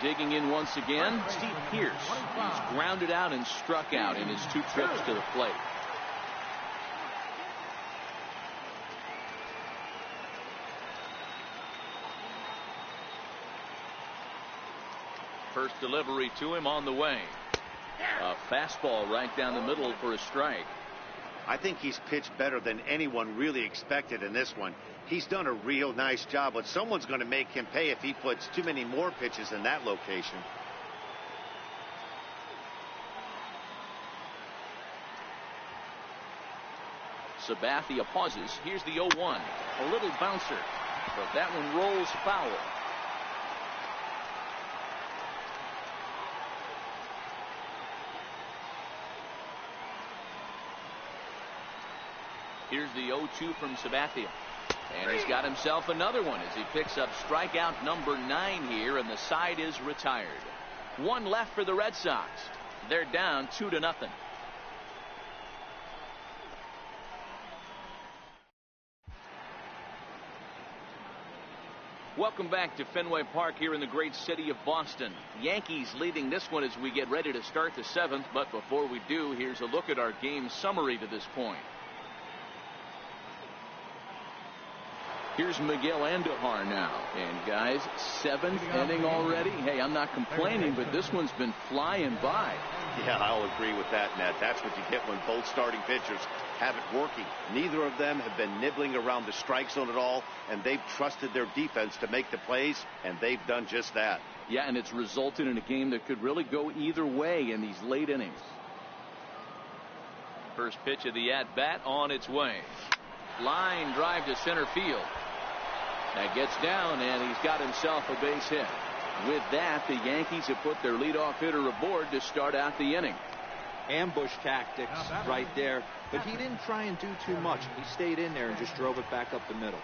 Digging in once again, Steve Pearce. He's grounded out and struck out in his 2 trips to the plate. First delivery to him on the way. A fastball right down the middle for a strike. I think he's pitched better than anyone really expected in this one. He's done a real nice job, but someone's going to make him pay if he puts too many more pitches in that location. Sabathia pauses. Here's the 0-1. A little bouncer, but that one rolls foul. Here's the 0-2 from Sabathia. And he's got himself another one as he picks up strikeout number 9 here, and the side is retired. 1 left for the Red Sox. They're down 2-0. Welcome back to Fenway Park here in the great city of Boston. Yankees leading this one as we get ready to start the 7th. But before we do, here's a look at our game summary to this point. Here's Miguel Andujar now. And guys, 7th inning already. Hey, I'm not complaining, but this one's been flying by. Yeah, I'll agree with that, Ned. That's what you get when both starting pitchers have it working. Neither of them have been nibbling around the strike zone at all, and they've trusted their defense to make the plays, and they've done just that. Yeah, and it's resulted in a game that could really go either way in these late innings. First pitch of the at-bat on its way. Line drive to center field. That gets down, and he's got himself a base hit. With that, the Yankees have put their leadoff hitter aboard to start out the inning. Ambush tactics right there, but he didn't try and do too much. He stayed in there and just drove it back up the middle.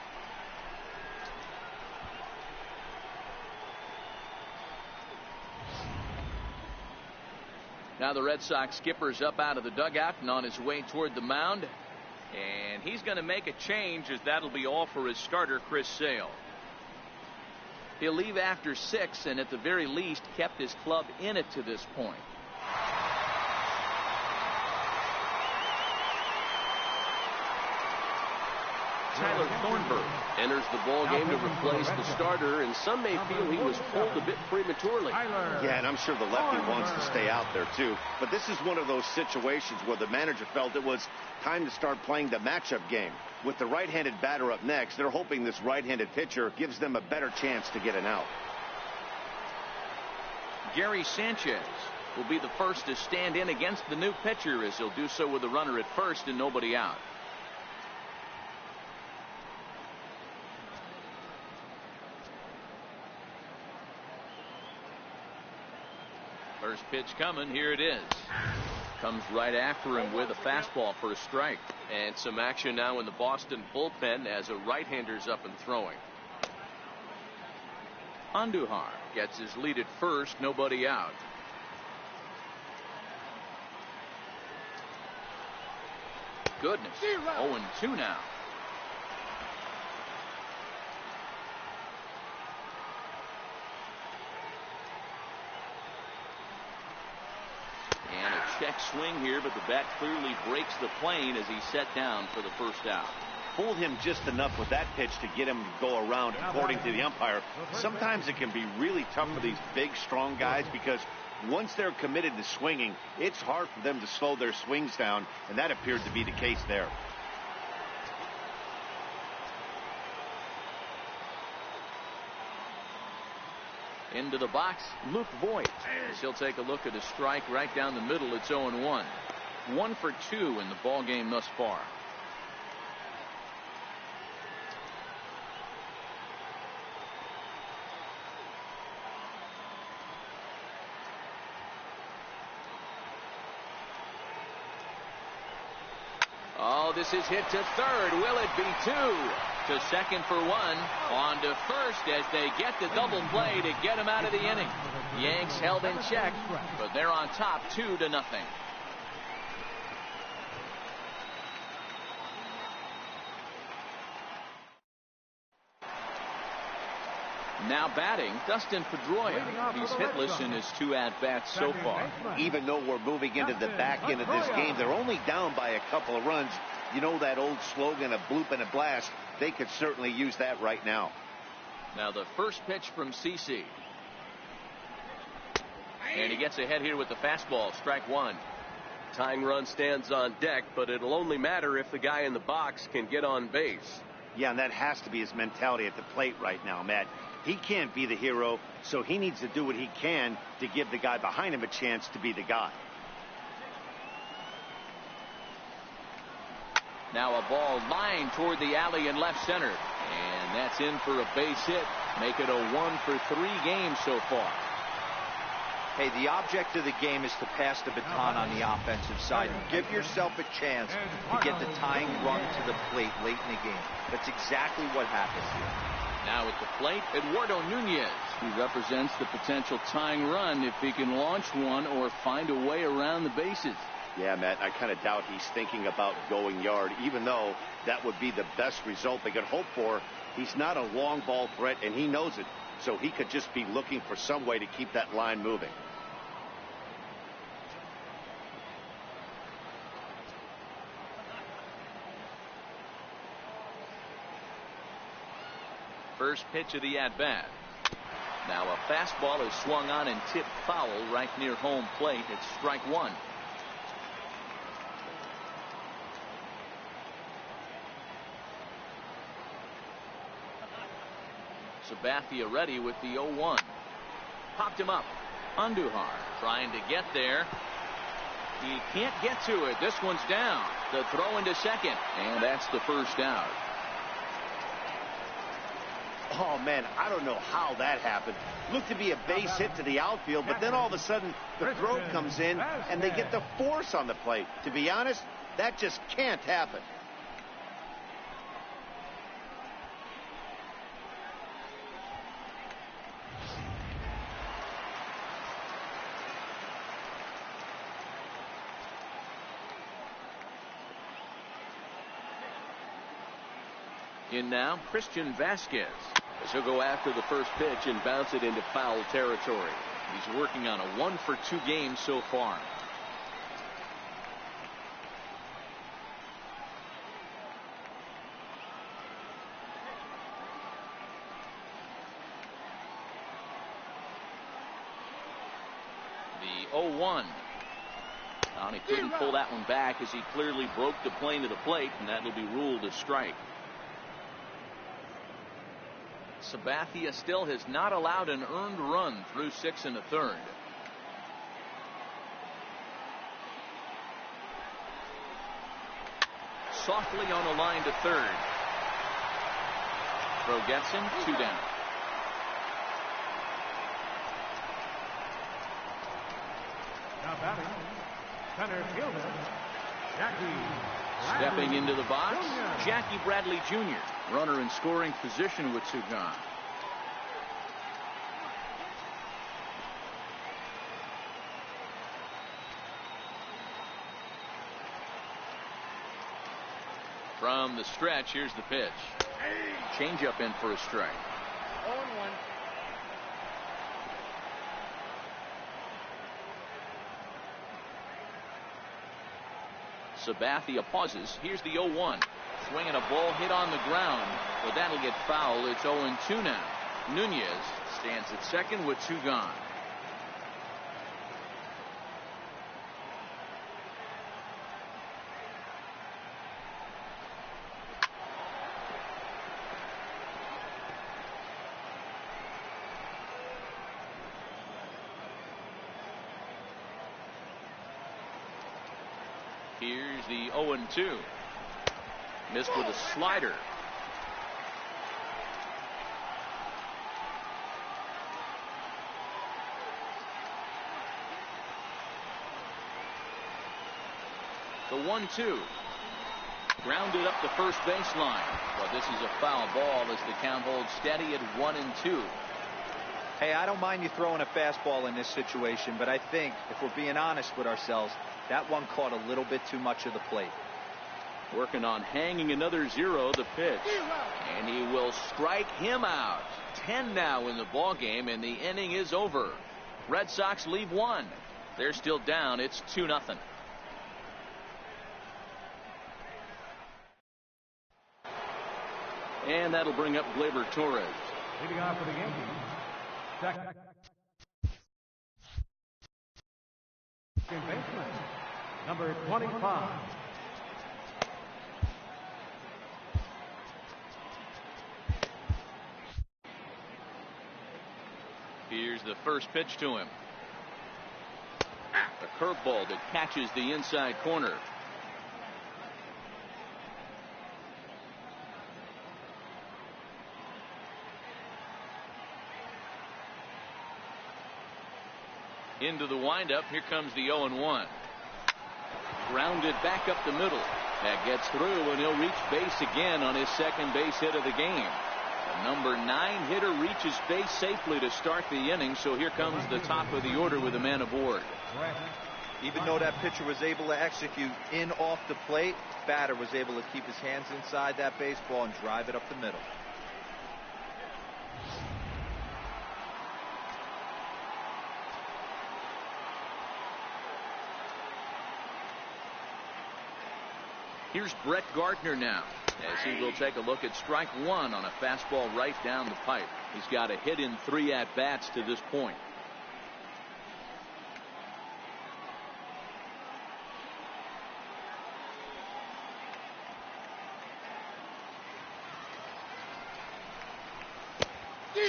Now the Red Sox skipper's up out of the dugout and on his way toward the mound. And he's going to make a change, as that'll be all for his starter, Chris Sale. He'll leave after 6 and at the very least kept his club in it to this point. Tyler Thornburg enters the ball game to replace the starter, and some may feel he was pulled a bit prematurely. Yeah, and I'm sure the lefty wants to stay out there too. But this is one of those situations where the manager felt it was time to start playing the matchup game. With the right-handed batter up next, they're hoping this right-handed pitcher gives them a better chance to get an out. Gary Sanchez will be the first to stand in against the new pitcher, as he'll do so with a runner at first and nobody out. First pitch coming. Here it is. Comes right after him with a fastball for a strike. And some action now in the Boston bullpen as a right-hander's up and throwing. Andujar gets his lead at first, nobody out. Goodness. 0-2 now. And a check swing here, but the bat clearly breaks the plane as he's set down for the first out. Fooled him just enough with that pitch to get him to go around, according to the umpire. Sometimes it can be really tough for these big, strong guys because once they're committed to swinging, it's hard for them to slow their swings down, and that appeared to be the case there. Into the box, Luke Voigt. As he'll take a look at a strike right down the middle. It's 0-1. 1 for 2 in the ball game thus far. Oh, this is hit to third. Will it be 2? To second for 1. On to first as they get the double play to get him out of the inning. Yanks held in check, but they're on top 2-0. Now batting, Dustin Pedroia. He's hitless in his 2 at-bats so far. Even though we're moving into the back end of this game, they're only down by a couple of runs. You know that old slogan, a bloop and a blast. They could certainly use that right now. Now the first pitch from CC. And he gets ahead here with the fastball. Strike 1. Tying run stands on deck, but it'll only matter if the guy in the box can get on base. Yeah, and that has to be his mentality at the plate right now, Matt. He can't be the hero, so he needs to do what he can to give the guy behind him a chance to be the guy. Now a ball lined toward the alley in left center. And that's in for a base hit. Make it a 1 for 3 game so far. Hey, the object of the game is to pass the baton on the offensive side and give yourself a chance to get the tying run to the plate late in the game. That's exactly what happened here. Now at the plate, Eduardo Nunez. He represents the potential tying run if he can launch one or find a way around the bases. Yeah, Matt, I kind of doubt he's thinking about going yard, even though that would be the best result they could hope for. He's not a long ball threat, and he knows it. So he could just be looking for some way to keep that line moving. First pitch of the at-bat. Now a fastball is swung on and tipped foul right near home plate. It's strike 1. Sabathia ready with the 0-1. Popped him up. Andujar trying to get there. He can't get to it. This one's down. The throw into second. And that's the first out. Oh, man, I don't know how that happened. Looked to be a base hit to the outfield, but then all of a sudden the throw comes in and they get the force on the plate. To be honest, that just can't happen. In now, Christian Vasquez. As he'll go after the first pitch and bounce it into foul territory. He's working on a 1 for 2 game so far. The 0-1. He couldn't pull that one back as he clearly broke the plane to the plate, and that'll be ruled a strike. Sabathia still has not allowed an earned run through 6 1/3. Softly on a line to third. Throw gets him, 2 down. Now batting, center fielder, Jackie. Stepping into the box, Jackie Bradley Jr. Runner in scoring position with 2 gone. From the stretch, here's the pitch. Changeup in for a strike. 0-1. Sabathia pauses. Here's the 0-1. Swinging a ball hit on the ground, but that'll get foul. It's 0-2 now. Nunez stands at second with 2 gone. Here's the 0-2. Missed with a slider. The 1-2. Grounded up the first baseline. But this is a foul ball as the count holds steady at 1-2. Hey, I don't mind you throwing a fastball in this situation, but I think if we're being honest with ourselves, that one caught a little bit too much of the plate. Working on hanging another 0, the pitch. And he will strike him out. 10 now in the ball game, and the inning is over. Red Sox leave 1. They're still down. It's 2-0. And that'll bring up Gleyber Torres. Leading off for the Yankees, second baseman, number 25. Here's the first pitch to him. A curveball that catches the inside corner. Into the windup. Here comes the 0-1. Grounded back up the middle. That gets through, and he'll reach base again on his second base hit of the game. The number 9 hitter reaches base safely to start the inning, so here comes the top of the order with a man aboard. Even though that pitcher was able to execute in off the plate, batter was able to keep his hands inside that baseball and drive it up the middle. Here's Brett Gardner now, as he will take a look at strike 1 on a fastball right down the pipe. He's got a hit in 3 at-bats to this point.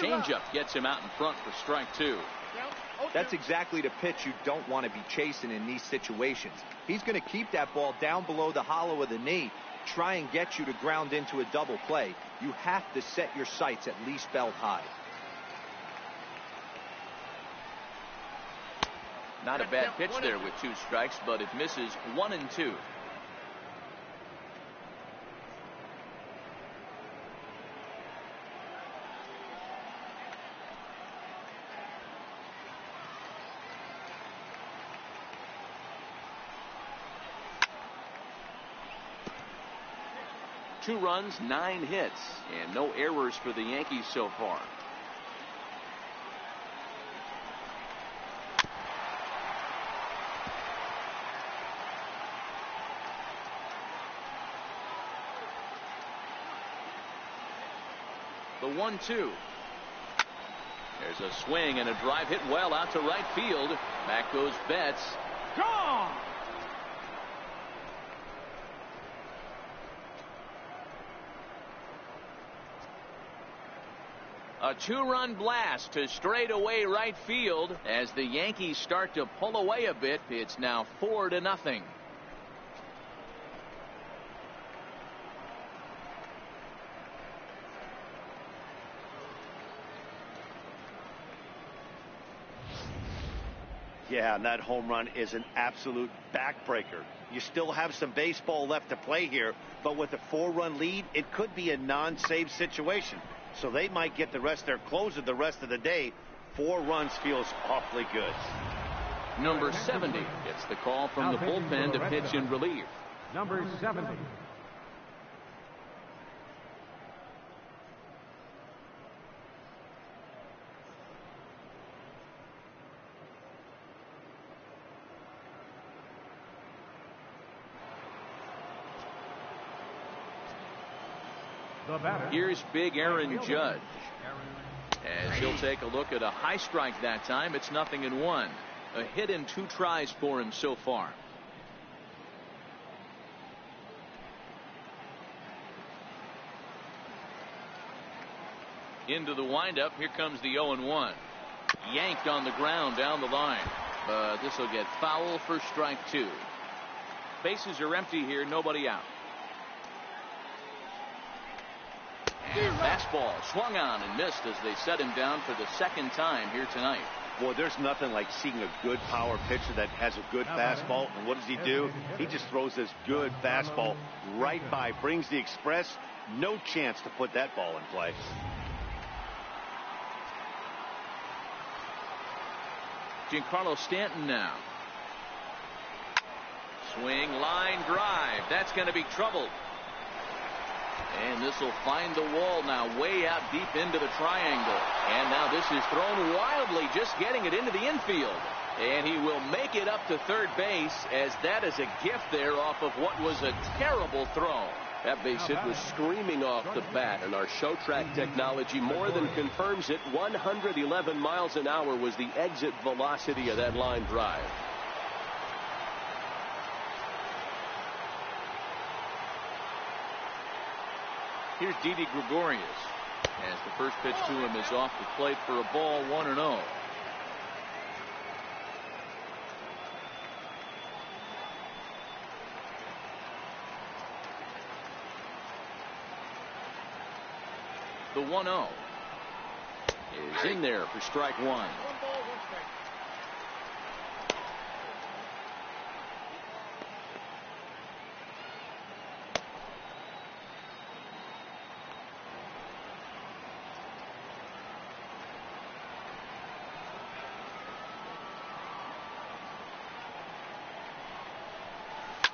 Changeup gets him out in front for strike 2. That's exactly the pitch you don't want to be chasing in these situations. He's going to keep that ball down below the hollow of the knee, try and get you to ground into a double play. You have to set your sights at least belt high. Not a bad pitch there with 2 strikes, but it misses 1-2. Two runs, 9 hits, and no errors for the Yankees so far. The 1-2. There's a swing and a drive hit well out to right field. Back goes Betts. Gone! A 2-run blast to straightaway right field as the Yankees start to pull away a bit. It's now 4-0. Yeah, and that home run is an absolute backbreaker. You still have some baseball left to play here, but with a 4-run lead, it could be a non-save situation. So they might get the rest their closer the rest of the day. 4 runs feels awfully good. Number 70 gets the call from the bullpen to pitch in relief. Number 70. Here's big Aaron Judge, as he'll take a look at a high strike that time. It's 0-1. A hit in 2 tries for him so far. Into the windup. Here comes the 0-1. Yanked on the ground down the line, but this will get foul for strike 2. Bases are empty here, nobody out. And fastball swung on and missed as they set him down for the second time here tonight. Boy, there's nothing like seeing a good power pitcher that has a good fastball. And what does he do? He just throws this good fastball right by, brings the express. No chance to put that ball in play. Giancarlo Stanton now. Swing, line drive. That's going to be trouble. And this will find the wall now, way out deep into the triangle. And now this is thrown wildly, just getting it into the infield. And he will make it up to third base, as that is a gift there off of what was a terrible throw. That base hit was screaming off the bat, and our show track technology more than confirms it. 111 miles an hour was the exit velocity of that line drive. Here's Didi Gregorius as the first pitch to him is off the plate for a ball, 1-0. The 1-0 is in there for strike one.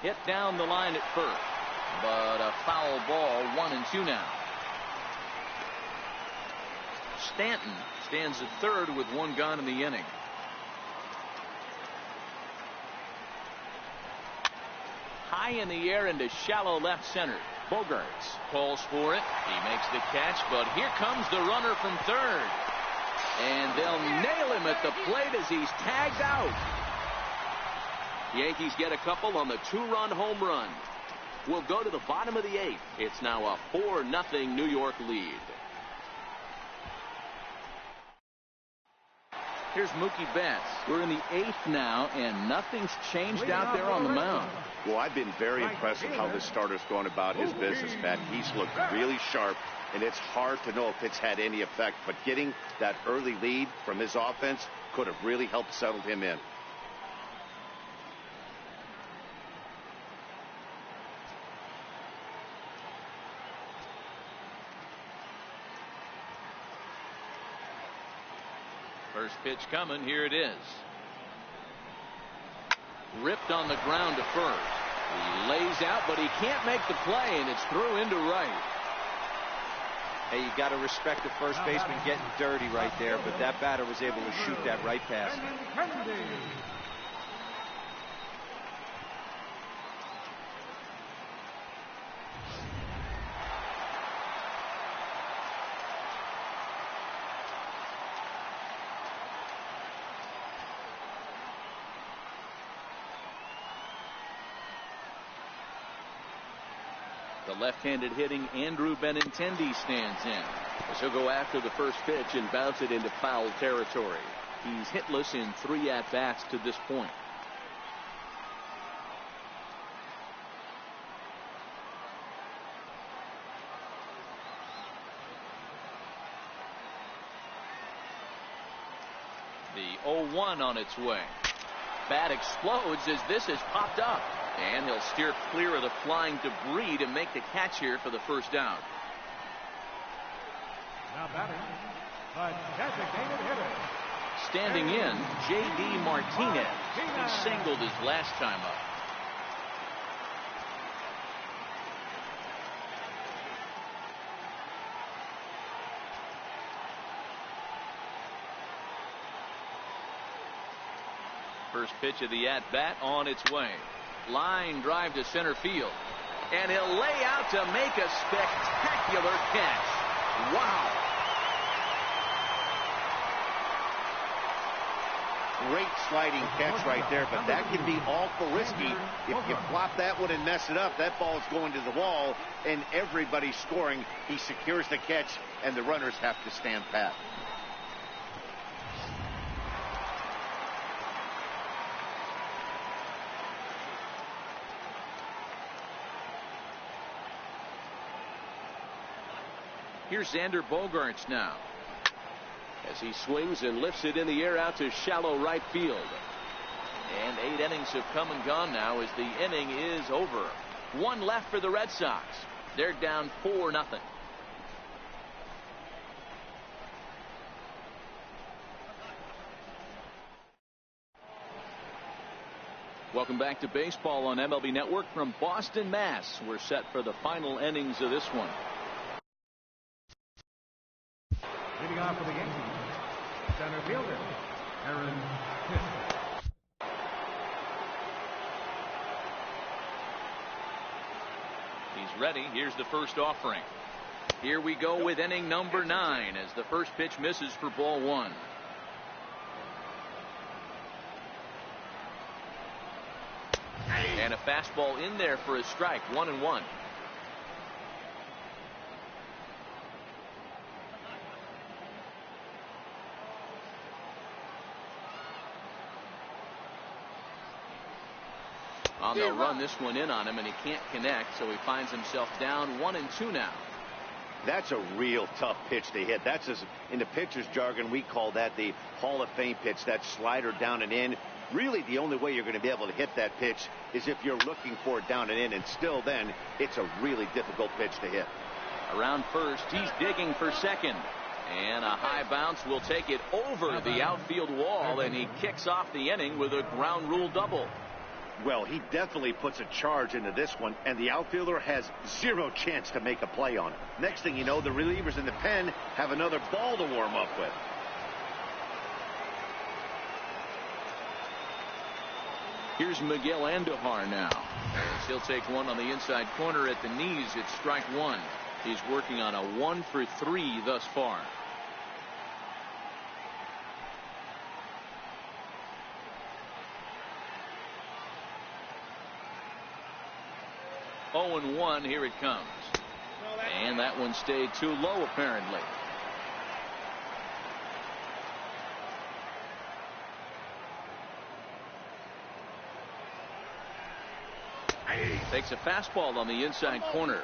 Hit down the line at first, but a foul ball, 1-2 now. Stanton stands at third with one gone in the inning. High in the air into shallow left center. Bogarts calls for it. He makes the catch, but here comes the runner from third. And they'll nail him at the plate as he's tagged out. Yankees get a couple on the two-run home run. We'll go to the bottom of the eighth. It's now a 4-0 New York lead. Here's Mookie Betts. We're in the eighth now, and nothing's changed out there on the mound. Well, I've been very impressed with how this starter's going about his business, Matt. He's looked really sharp, and it's hard to know if it's had any effect. But getting that early lead from his offense could have really helped settle him in. First pitch coming. Here it is. Ripped on the ground to first. He lays out, but he can't make the play, and it's through into right. Hey, you got to respect the first baseman getting dirty right there, but that batter was able to shoot that right past him. The left-handed hitting Andrew Benintendi stands in, as he'll go after the first pitch and bounce it into foul territory. He's hitless in 3 at-bats to this point. The 0-1 on its way. Bat explodes as this is popped up. And he'll steer clear of the flying debris to make the catch here for the first down. Now batting, the designated hitter. Standing in, J.D. Martinez. He singled his last time up. First pitch of the at-bat on its way. Line drive to center field. And he'll lay out to make a spectacular catch. Wow. Great sliding catch right there, but that can be awful risky. If you flop that one and mess it up, that ball's going to the wall, and everybody's scoring. He secures the catch, and the runners have to stand pat. Here's Xander Bogaerts now. As he swings and lifts it in the air out to shallow right field. And 8 innings have come and gone now as the inning is over. 1 left for the Red Sox. They're down 4-0. Welcome back to baseball on MLB Network from Boston, Mass. We're set for the final innings of this one. Leading off for the Yankees, center fielder, Aaron Hicks. He's ready. Here's the first offering. Here we go with inning number 9 as the first pitch misses for ball 1. And a fastball in there for a strike. 1-1. They'll run this one in on him, and he can't connect, so he finds himself down 1-2 now. That's a real tough pitch to hit. That's in the pitcher's jargon, we call that the Hall of Fame pitch, that slider down and in. Really, the only way you're going to be able to hit that pitch is if you're looking for it down and in, and still then, it's a really difficult pitch to hit. Around first, he's digging for second. And a high bounce will take it over the outfield wall, and he kicks off the inning with a ground rule double. Well, he definitely puts a charge into this one, and the outfielder has 0 chance to make a play on it. Next thing you know, the relievers in the pen have another ball to warm up with. Here's Miguel Andujar now. As he'll take one on the inside corner at the knees. It's strike 1. He's working on a 1-for-3 thus far. Oh, and 1. Here it comes. And that one stayed too low, apparently. Takes a fastball on the inside corner.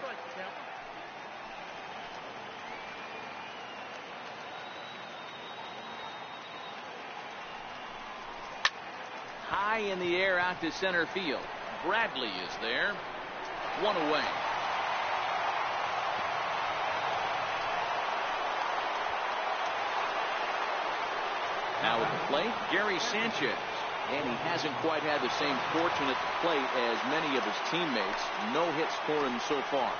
High in the air out to center field. Bradley is there. 1 away. Now at the plate, Gary Sanchez. And he hasn't quite had the same fortune at the plate as many of his teammates. No hits for him so far.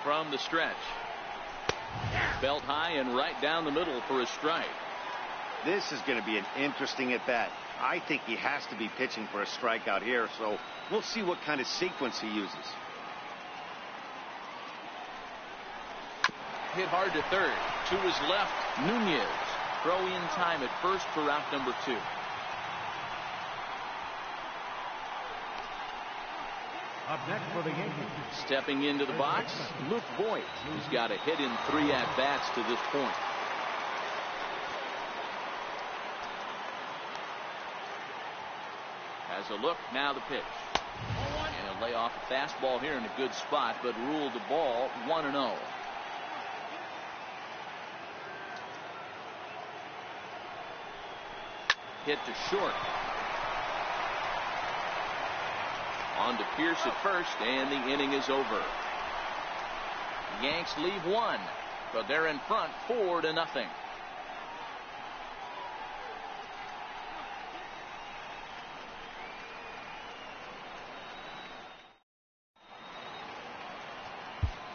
From the stretch. Belt high and right down the middle for a strike. This is going to be an interesting at bat. I think he has to be pitching for a strikeout here, so we'll see what kind of sequence he uses. Hit hard to third. To his left, Nunez. Throw in time at first for out number 2. Up next for the Yankees. Stepping into the box, Luke Voigt. He's got a hit in 3 at-bats to this point. Has a look, now the pitch. And he'll lay off a fastball here in a good spot, but ruled the ball 1-0. Hit to short. On to Pierce at first, and the inning is over. Yanks leave 1, but they're in front 4-0.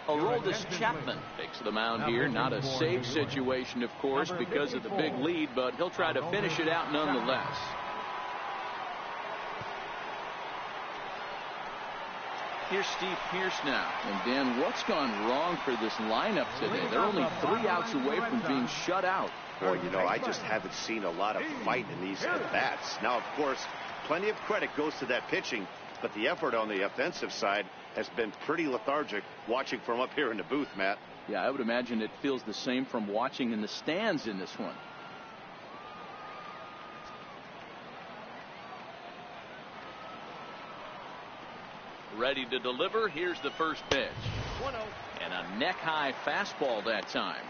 Aroldis Chapman takes the mound here. Not a safe situation, of course, because of the big lead, but he'll try to finish it out nonetheless. Here's Steve Pierce now. And Dan, what's gone wrong for this lineup today? They're only 3 outs away from being shut out. Boy, you know, I just haven't seen a lot of fight in these at-bats. Now, of course, plenty of credit goes to that pitching, but the effort on the offensive side has been pretty lethargic watching from up here in the booth, Matt. Yeah, I would imagine it feels the same from watching in the stands in this one. Ready to deliver. Here's the first pitch. 1-0. And a neck-high fastball that time.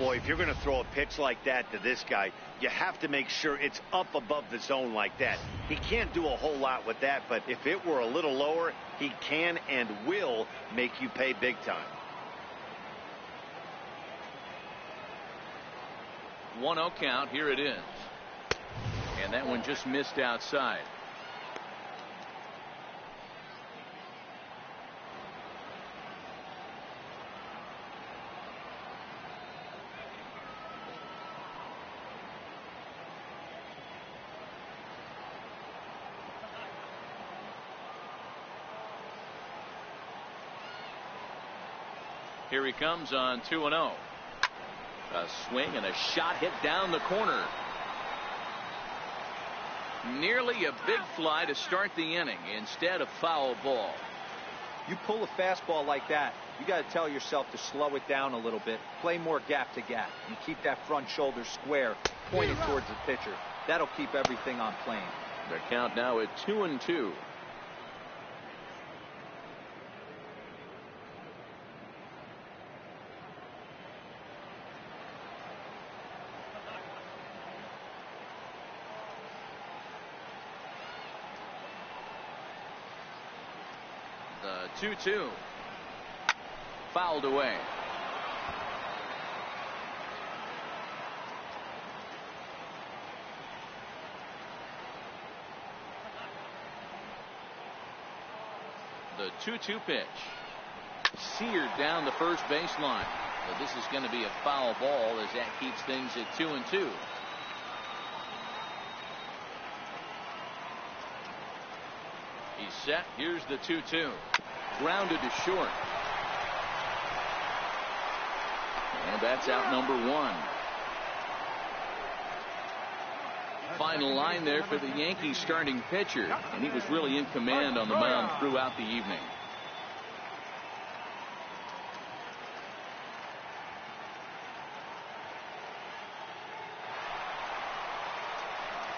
Boy, if you're going to throw a pitch like that to this guy, you have to make sure it's up above the zone like that. He can't do a whole lot with that, but if it were a little lower, he can and will make you pay big time. 1-0 count. Here it is. And that one just missed outside. Here he comes on 2-0. A swing and a shot hit down the corner. Nearly a big fly to start the inning. Instead, a foul ball. You pull a fastball like that, you got to tell yourself to slow it down a little bit, play more gap to gap, and keep that front shoulder square, pointed towards the pitcher. That'll keep everything on plane. The count now at 2-2. The 2-2. Fouled away. The 2-2 pitch. Seared down the first baseline. But this is going to be a foul ball as that keeps things at 2-2. He's set. Here's the 2-2. Grounded to short. And that's out number one. Final line there for the Yankees starting pitcher. And he was really in command on the mound throughout the evening.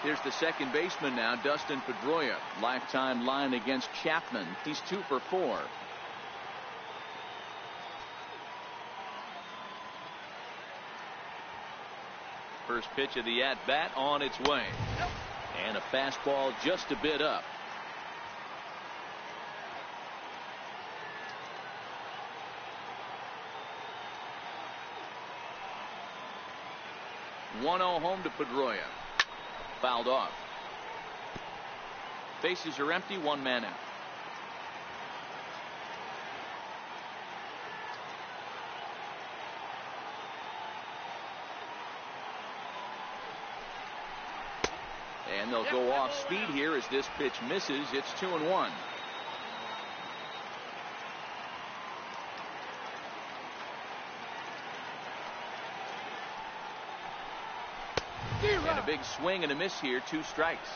Here's the second baseman now, Dustin Pedroia. Lifetime line against Chapman. He's 2 for 4. First pitch of the at-bat on its way. And a fastball just a bit up. One 1-0 home to Pedroia. Fouled off. Bases are empty, one man out. And they'll go off speed here as this pitch misses. It's 2-1. And a big swing and a miss here. 2 strikes.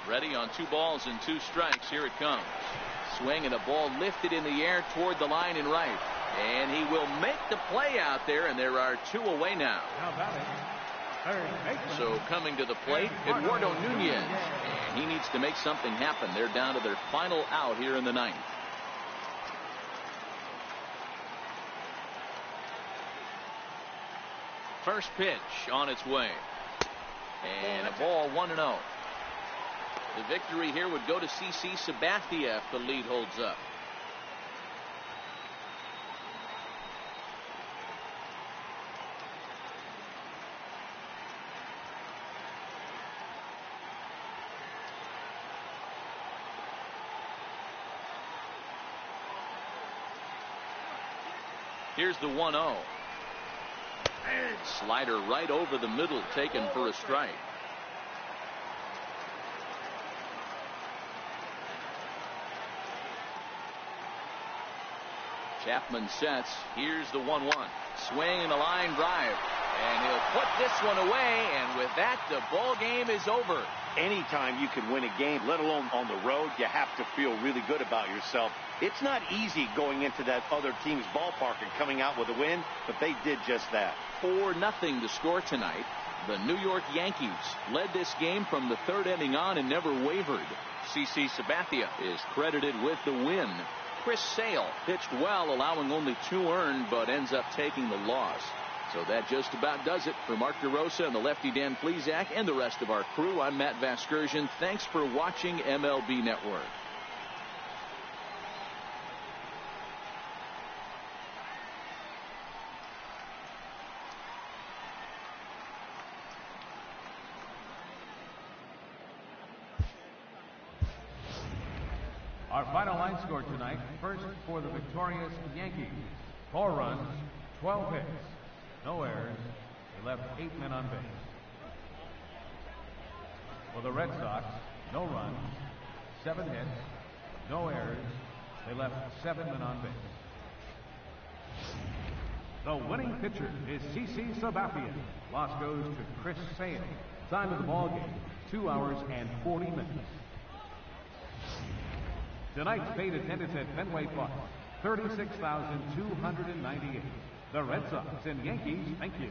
Ready on 2 balls and 2 strikes. Here it comes. Swing and a ball lifted in the air toward the line in right. And he will make the play out there, and there are 2 away now. So coming to the plate, Eduardo Nunez. And he needs to make something happen. They're down to their final out here in the 9th. First pitch on its way. And a ball 1-0. The victory here would go to CC Sabathia if the lead holds up. Here's the 1-0. Slider right over the middle, taken for a strike. Chapman sets. Here's the 1-1. Swing and a line drive. And he'll put this one away. And with that, the ball game is over. Anytime you can win a game, let alone on the road, you have to feel really good about yourself. It's not easy going into that other team's ballpark and coming out with a win, but they did just that. 4-0 the score tonight. The New York Yankees led this game from the third inning on and never wavered. CC Sabathia is credited with the win. Chris Sale pitched well, allowing only 2 earned, but ends up taking the loss. So that just about does it for Mark DeRosa and the lefty Dan Plesac and the rest of our crew. I'm Matt Vasgersian. Thanks for watching MLB Network. Our final line score tonight. First for the victorious Yankees. 4 runs, 12 hits, no errors. They left 8 men on base. For the Red Sox, no runs, 7 hits, no errors. They left 7 men on base. The winning pitcher is CC Sabathia. Loss goes to Chris Sale. Time of the ball game, 2 hours and 40 minutes. Tonight's state attendance at Fenway Park, 36,298. The Red Sox and Yankees, thank you.